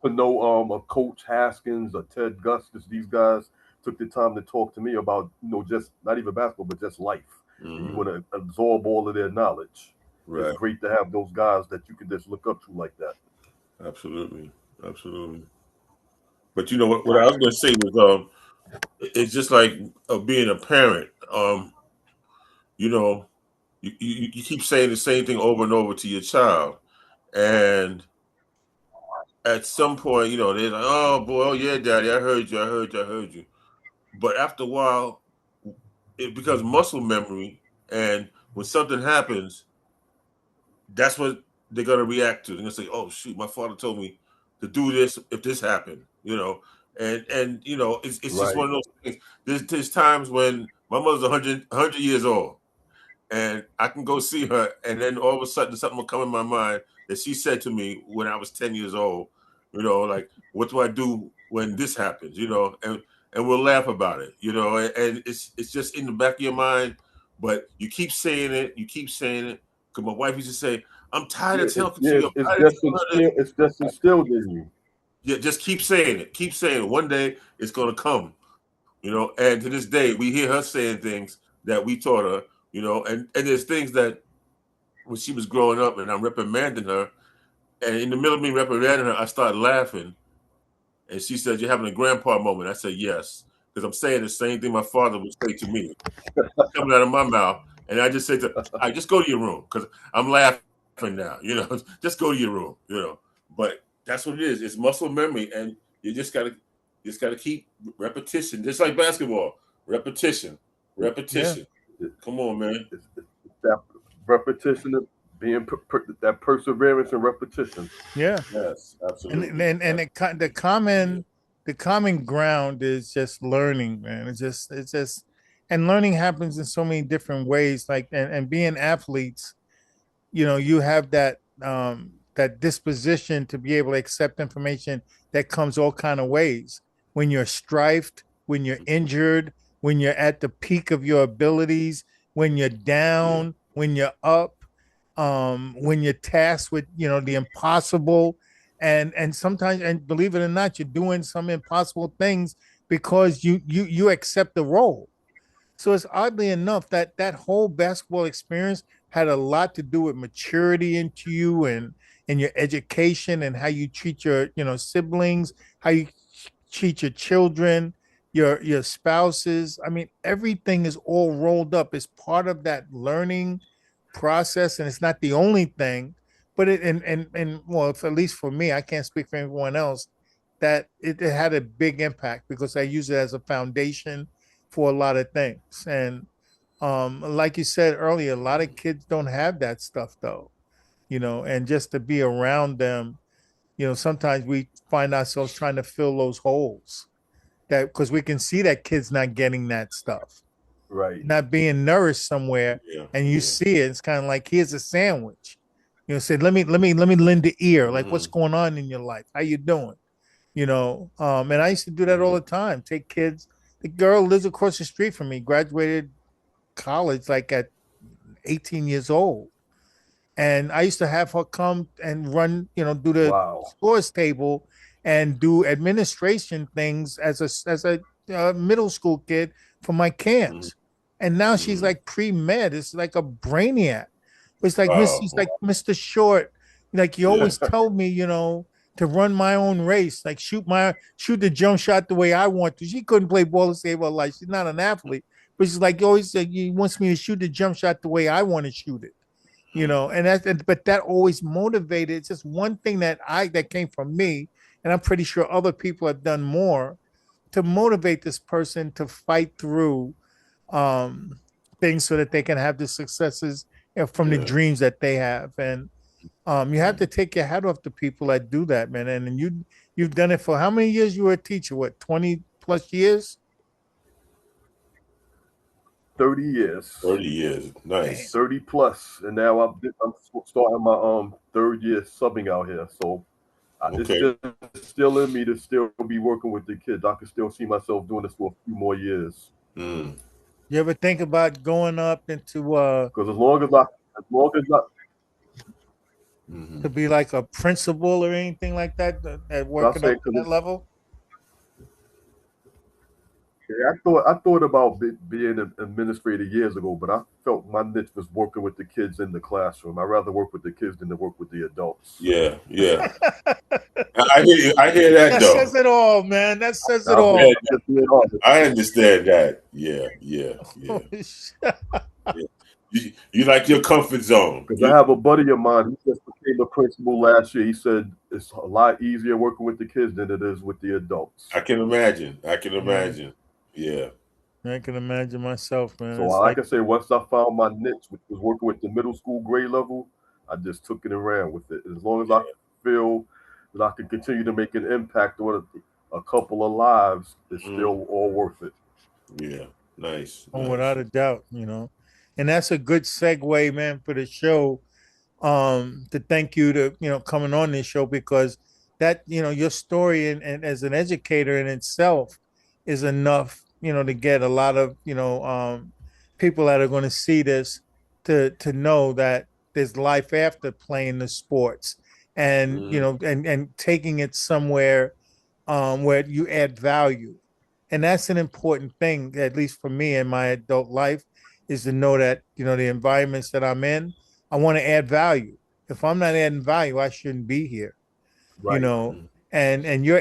to know a coach Haskins or Ted Gustis. These guys took the time to talk to me about just not even basketball but just life. And you Mm-hmm. want to absorb all of their knowledge. It's Right. great to have those guys that you can just look up to like that. Absolutely. Absolutely. But you know what I was going to say was it's just like being a parent. You know, you keep saying the same thing over and over to your child, and at some point, they're like, "Oh boy, oh yeah, daddy, I heard you, I heard you, I heard you." But after a while, it becomes muscle memory, and when something happens, that's what they're gonna react to. They're gonna say, "Oh shoot, my father told me to do this if this happened," and it's just Right. one of those things. There's times when my mother's 100 years old, and I can go see her, and then all of a sudden something will come in my mind that she said to me when I was 10 years old. Like, what do I do when this happens? And we'll laugh about it. And it's just in the back of your mind, but you keep saying it. You keep saying it. Because my wife used to say, "I'm tired of talking to you. I'm tired of telling her this." It's just instilled in you. Yeah, just keep saying it. Keep saying it. One day it's gonna come. And to this day, we hear her saying things that we taught her. And there's things that when she was growing up and I'm reprimanding her, and in the middle of me reprimanding her, I started laughing. And she said, "You're having a grandpa moment." I said, "Yes," because I'm saying the same thing my father would say to me, coming out of my mouth. And I just said, "I just go to your room," because I'm laughing now. Just go to your room. But that's what it is. It's muscle memory, and you just gotta keep repetition, just like basketball. Repetition, Yeah. repetition. Come on, man. It's that repetition of being that perseverance and repetition. Yeah. Yes, And absolutely. and and the common ground is just learning, man. It's just and learning happens in so many different ways. Like and being athletes, you have that disposition to be able to accept information that comes all kind of ways. When you're strifed, when you're injured, when you're at the peak of your abilities, when you're Yeah, down, when you're up, when you're tasked with the impossible, and sometimes, and believe it or not, you're doing some impossible things because you accept the role. So it's oddly enough that that whole basketball experience had a lot to do with maturity into you and your education and how you treat your siblings, how you treat your children, your spouses. I mean, everything is all rolled up. It's part of that learning process, and it's not the only thing. But it and well, at least for me, I can't speak for everyone else. That it had a big impact because I use it as a foundation for a lot of things. And like you said earlier, a lot of kids don't have that stuff though, and just to be around them, sometimes we find ourselves trying to fill those holes that because we can see that kids not getting that stuff, Right. not being nourished somewhere, yeah, and you yeah. see it. It's kind of like here's a sandwich. Say, let me lend the ear. Like, what's Mm-hmm. going on in your life? How you doing? And I used to do that all Mm-hmm. the time. Take kids. The girl lives across the street from me, graduated college like at 18 years old. And I used to have her come and run, do the Wow. scores table and do administration things as a middle school kid for my camps. And now she's Mm-hmm. like pre-med. It's like a brainiac. It's like Wow. She's like Mr. Short. Like you Yeah. always told me, to run my own race, like shoot the jump shot the way I want to. She couldn't play ball to save her life. She's not an athlete, but she's like always like, he wants me to shoot the jump shot the way I want to shoot it. And but that always motivated. It's just one thing that came from me, and I'm pretty sure other people have done more to motivate this person to fight through um things so that they can have the successes from the Yeah. dreams that they have. And you have to take your hat off to people that do that, man. And you've done it for how many years? You were a teacher, what, 20 plus years? 30 years. 30 years. Damn. Nice. 30 plus, and now I'm starting my third year subbing out here. So it's Okay. still in me to still be working with the kids. I can still see myself doing this for a few more years. Mm. You ever think about going up into Because as long as I, Mm-hmm. to be like a principal or anything like that, at I working say, up to that because level? yeah, I thought about being an administrator years ago, but I felt my niche was working with the kids in the classroom. I'd rather work with the kids than to work with the adults. Yeah. Yeah. I hear you. I hear that That though. says it all, man. That says it I'm all. just being honest. I understand that. Yeah. Yeah. Yeah. Yeah. You like your comfort zone. Because I have a buddy of mine. He just became a principal last year. He said it's a lot easier working with the kids than it is with the adults. I can imagine. I can Yeah, imagine. Yeah. I can imagine myself, man. So, It's like like, I say, once I found my niche, which was working with the middle school grade level, I just took it and ran with it. As long as I Yeah. feel that I can continue to make an impact on a couple of lives, it's Mm. still all worth it. Yeah. Nice. oh, Nice. without a doubt, And that's a good segue, man, for the show. To thank you to coming on this show, because that your story and as an educator in itself is enough to get a lot of people that are going to see this to know that there's life after playing the sports, and and taking it somewhere where you add value. And that's an important thing, at least for me in my adult life, is to know that the environments that I'm in, I want to add value. If I'm not adding value, I shouldn't be here. you Right. know and you've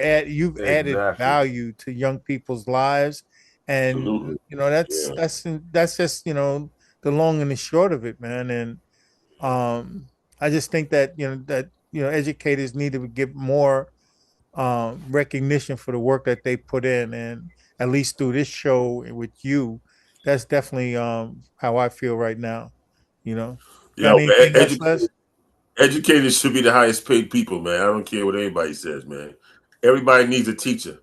added Exactly. value to young people's lives. And Absolutely. that's Yeah. that's just the long and the short of it, man. And I just think that educators need to give more recognition for the work that they put in. And at least through this show with you, that's definitely how I feel right now. Got Yo, man, anything else, Les? educators should be the highest paid people, man. I don't care what anybody says, man. Everybody needs a teacher.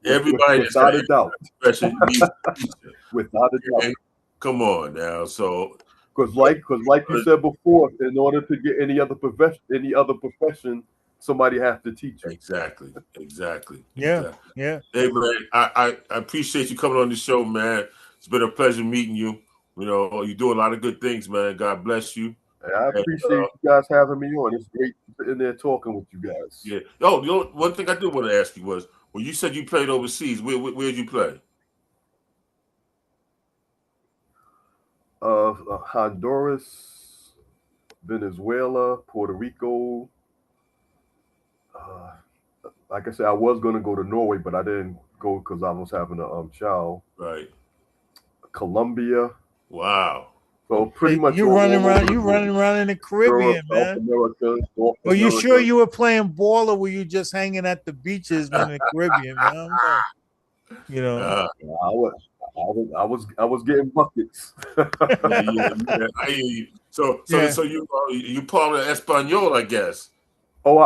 Everybody that's got Without a an doubt. profession needs a teacher. Without a doubt. And come on now. So Because like you said before, in order to get any other profession, somebody has to teach you. exactly. Yeah, yeah. Hey man, I appreciate you coming on the show, man. It's been a pleasure meeting you. You do a lot of good things, man. God bless you. And I And, appreciate you guys having me on. It's great sitting there talking with you guys. yeah. Oh, one thing I did want to ask you was when you said you played overseas, where'd you play? Honduras, Venezuela, Puerto Rico. Uh, like I said, I was going to go to Norway, but I didn't go because I was having a child. Right. Colombia. Wow. So pretty Hey, much you running all over around. the You globe. running around in the Europe, Caribbean, South man. America, North Are you sure America. you were playing ball, or were you just hanging at the beaches, man, in the Caribbean, man? I don't know. You know. Uh, I was getting buckets. yeah. I hear you. Yeah. So you part of Espanol, I guess. Oh,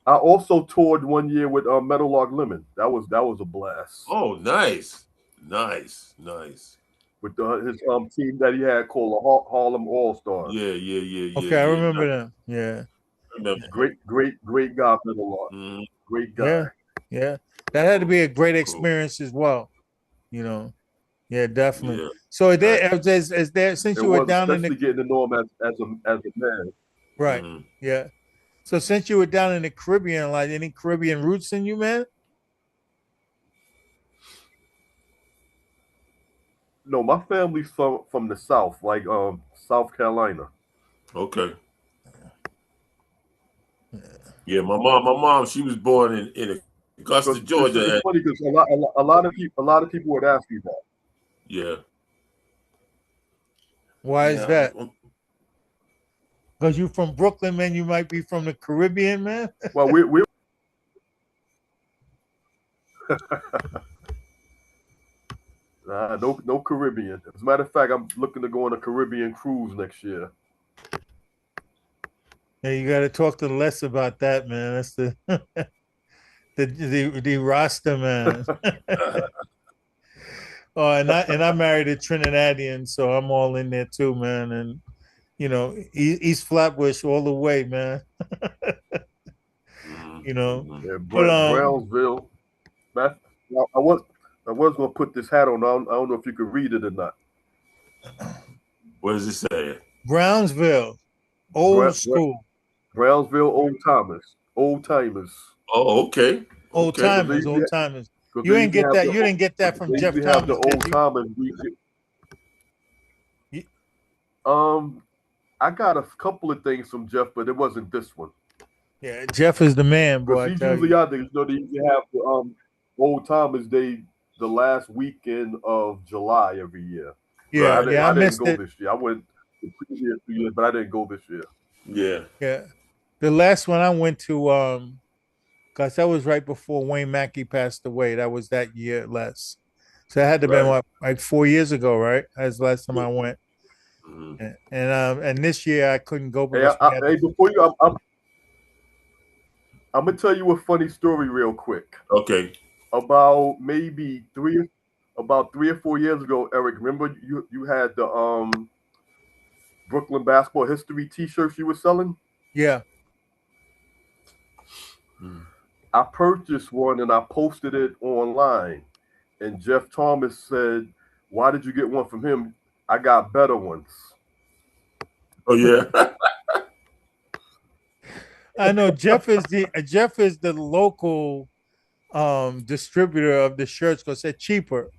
I also toured one year with Metal Log Lemon. That was a blast Oh, nice. with his team that he had called the Harlem All Stars. Yeah. Okay, I Nice. remember them. Yeah. I remember him. Great guy, Metal Log. Mhm. Great guy. Yeah. Yeah. That had to be a great Cool. experience as well. You know. Yeah, definitely. Yeah. So Nice. is there since It you were was down in the especially getting to know him as a man. right. Mhm. Yeah. So since you were down in the Caribbean, like any Caribbean roots in you, man? No, my family's from the South, like South Carolina. Okay. Yeah, my mom, she was born in Augusta, Because it's Georgia. funny because a lot of people would ask me that. Yeah. Why is Yeah. that? Because you from Brooklyn, man, you might be from the Caribbean, man. Well, we no Caribbean. As a matter of fact, I'm looking to go on a Caribbean cruise next year. Yeah, you got to talk to Les about that, man. That's the the Rasta man. Oh, and I married a Trinidadian, so I'm all in there too, man. And East Flatbush all the way, man. you know, Mhm. Yeah, but Brownsville. Matt, I was gonna put this hat on. I don't know if you could read it or not. What does it say? Brownsville, old Bra- school, Brownsville old timers. Oh, okay. old Okay. Because they timers, usually old timers. because You they ain't usually get have that. You didn't get that they from Jeff usually have the Thomas, did old you? timers. You- Um, I got a couple of things from Jeff, but it wasn't this one. Yeah, Jeff is the man, boy. Because I he's tell usually you. out there. They usually have the old timers day the last weekend of July every year. But Yeah, Right. yeah. I I didn't missed go it. this year. I went the previous 2 years, but I didn't go this year. Yeah. Yeah, the last one I went to, cause that was right before Wayne Mackey passed away. That was that year, less. So that had to have been Right. what, like 4 years ago, right? That's the last time I Yeah. went. Mhm. And this year I couldn't go Hey, because we had hey, before you, I'm gonna tell you a funny story real quick. Okay. About maybe about 3 or 4 years ago, Eric. Remember you had the Brooklyn basketball history T-shirts you were selling. Yeah. I purchased one and I posted it online. And Jeff Thomas said, "Why did you get one from him? I got better ones." Oh yeah. I know Jeff is the local distributor of the shirts because they're cheaper.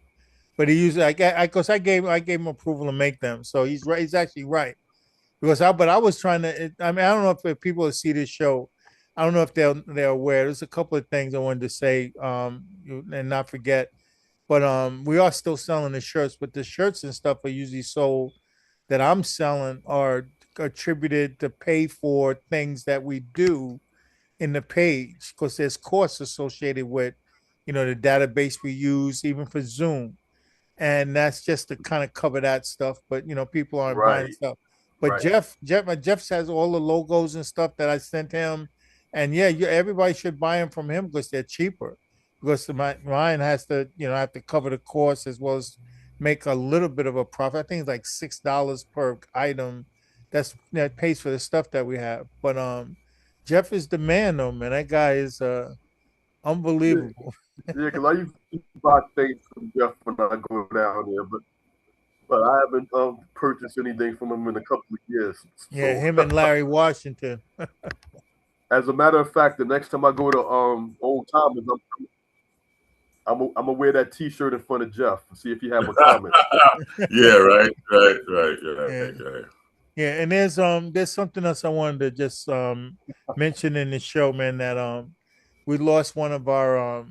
But he usually I gave him approval to make them. So he's right, he's actually right. But I was trying to I mean, I don't know if people see this show. I don't know if they're aware. There's a couple of things I wanted to say and not forget. But we are still selling the shirts, but the shirts and stuff are usually sold that I'm selling are attributed to pay for things that we do in the page because there's costs associated with, the database we use, even for Zoom, and that's just to kind of cover that stuff. But people aren't buying Right, stuff. But right. Jeff has all the logos and stuff that I sent him, and yeah, everybody should buy them from him because they're cheaper. Because mine has to, have to cover the cost as well as make a little bit of a profit. I think it's like $6 per item. That pays for the stuff that we have. But Jeff is the man, though, man. That guy is Yeah, unbelievable. yeah. Because I used to buy things from Jeff when I go down there, but I haven't purchased anything from him in a couple of years. Yeah, So, him and Larry Washington. as a matter of fact, the next time I go to Old Timers, I'm gonna wear that T-shirt in front of Jeff and see if he have a comment. Yeah, Yeah. right. Yeah, and there's something else I wanted to just mention in the show, man, that we lost one of our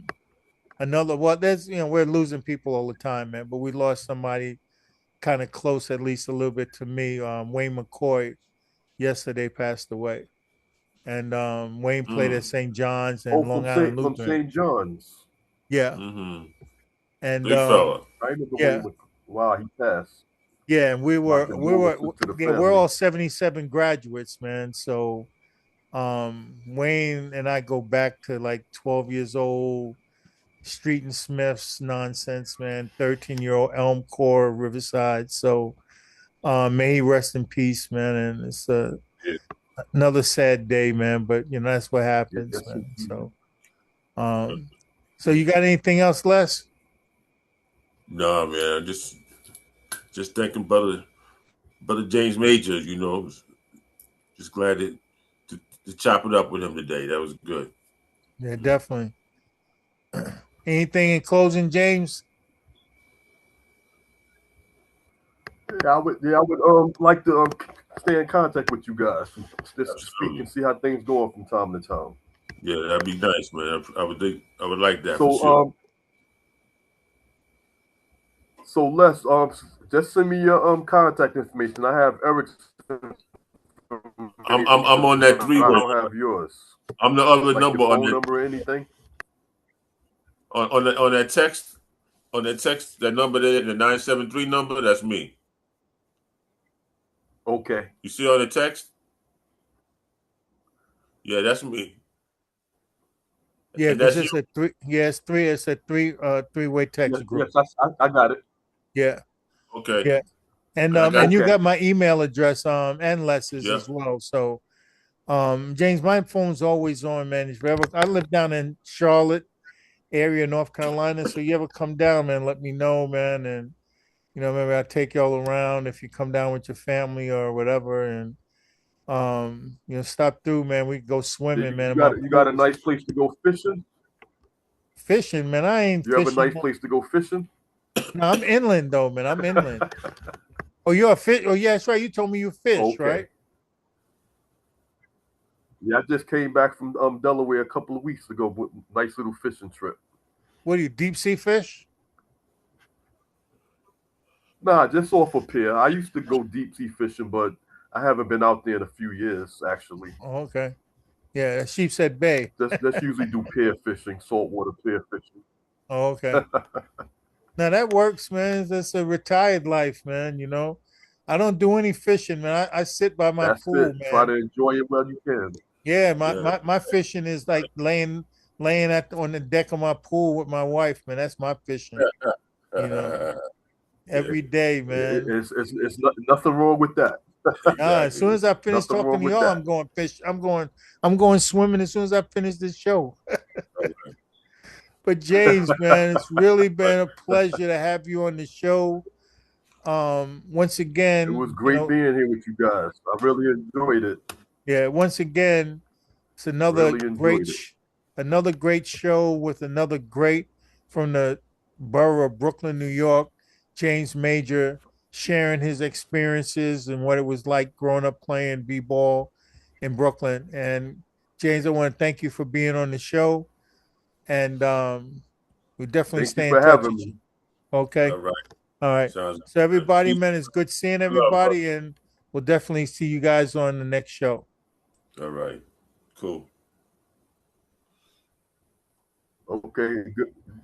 another well, there's we're losing people all the time, man, but we lost somebody kind of close, at least a little bit to me. Wayne McCoy yesterday passed away. And Wayne played at Mm. St. John's Oh, and Long Island From Lutheran. St. John's. Yeah. Mm-hmm. And Big fella. I remember yeah. Wayne. Wow, he passed. Yeah, and My condolences to the we're family. all 77 graduates, man. So Wayne and I go back to like 12 years old, Street and Smith's nonsense, man. 13-year-old Elm Core, Riverside. So may he rest in peace, man. And it's Yeah. another sad day, man. But that's what happens, Yes, man. indeed. Um so you got anything else, Les? No, man. Just thanking brother James Major. Just glad to chop it up with him today. That was good. Yeah, definitely. Anything in closing, James? I would like to stay in contact with you guys, just to speak and Absolutely. see how things go from time to time. Yeah, that'd be nice, man. I would like that for So sure. Les, just send me your contact information. I have Eric's I'm information, on that but three I way. don't have yours. I'm the other Like number your phone number or anything. on that text. On that text, that number there, the 973 number, that's me. Okay. You see on the text? Yeah, that's me. Yeah, And because that's you. it's a three. Yeah, it's three. It's a three-way text group. Yes, I got it. Yeah, Okay. yeah, and I got and you Okay. got my email address and Les's yeah. as well. So James, my phone's always on, man. If you ever, I live down in Charlotte area, North Carolina. So you ever come down, man, let me know, man, and maybe I'll take y'all around if you come down with your family or whatever, and stop through, man. We can go swimming, man. In my You got a pools. nice place to go fishing. Fishing, man. I ain't You have a fishing. nice place to go fishing. No, I'm inland though, man. I'm inland. Oh, you're a fish. Oh, yeah, that's right. You told me you fish, Okay. right? Yeah, I just came back from Delaware a couple of weeks ago with a nice little fishing trip. What are you, deep sea fish? Nah, just off a pier. I used to go deep sea fishing, but I haven't been out there in a few years, actually. Oh, okay. Yeah, Sheepshead Bay. Just usually do pier fishing, saltwater pier fishing. Oh, okay. Now that works, man. That's a retired life, man. I don't do any fishing, man. I sit by my That's pool, it. Try man. to enjoy it while you can. Yeah, Yeah. my fishing is like laying on the deck of my pool with my wife, man. That's my fishing. You know, Yeah, every day, man. Nothing wrong with that. As soon exactly. as I finish Nothing talking wrong to with y'all, that. I'm going fish. I'm going swimming as soon as I finish this show. Right, But James, man, it's really been a pleasure to have you on the show. Once It was again, great being here with you guys. I really enjoyed it. yeah, once again, it's Really enjoyed it. another great show with another great from the borough of Brooklyn, New York, James Major, sharing his experiences and what it was like growing up playing b-ball in Brooklyn. And James, I want to thank you for being on the show, and we definitely Thank you stay in for touch having with you. me. Okay. all right. All right. Sounds So good. everybody, Peace man, it's good seeing and love, brother. everybody, and we'll definitely see you guys on the next show. All right. Cool. Okay, good.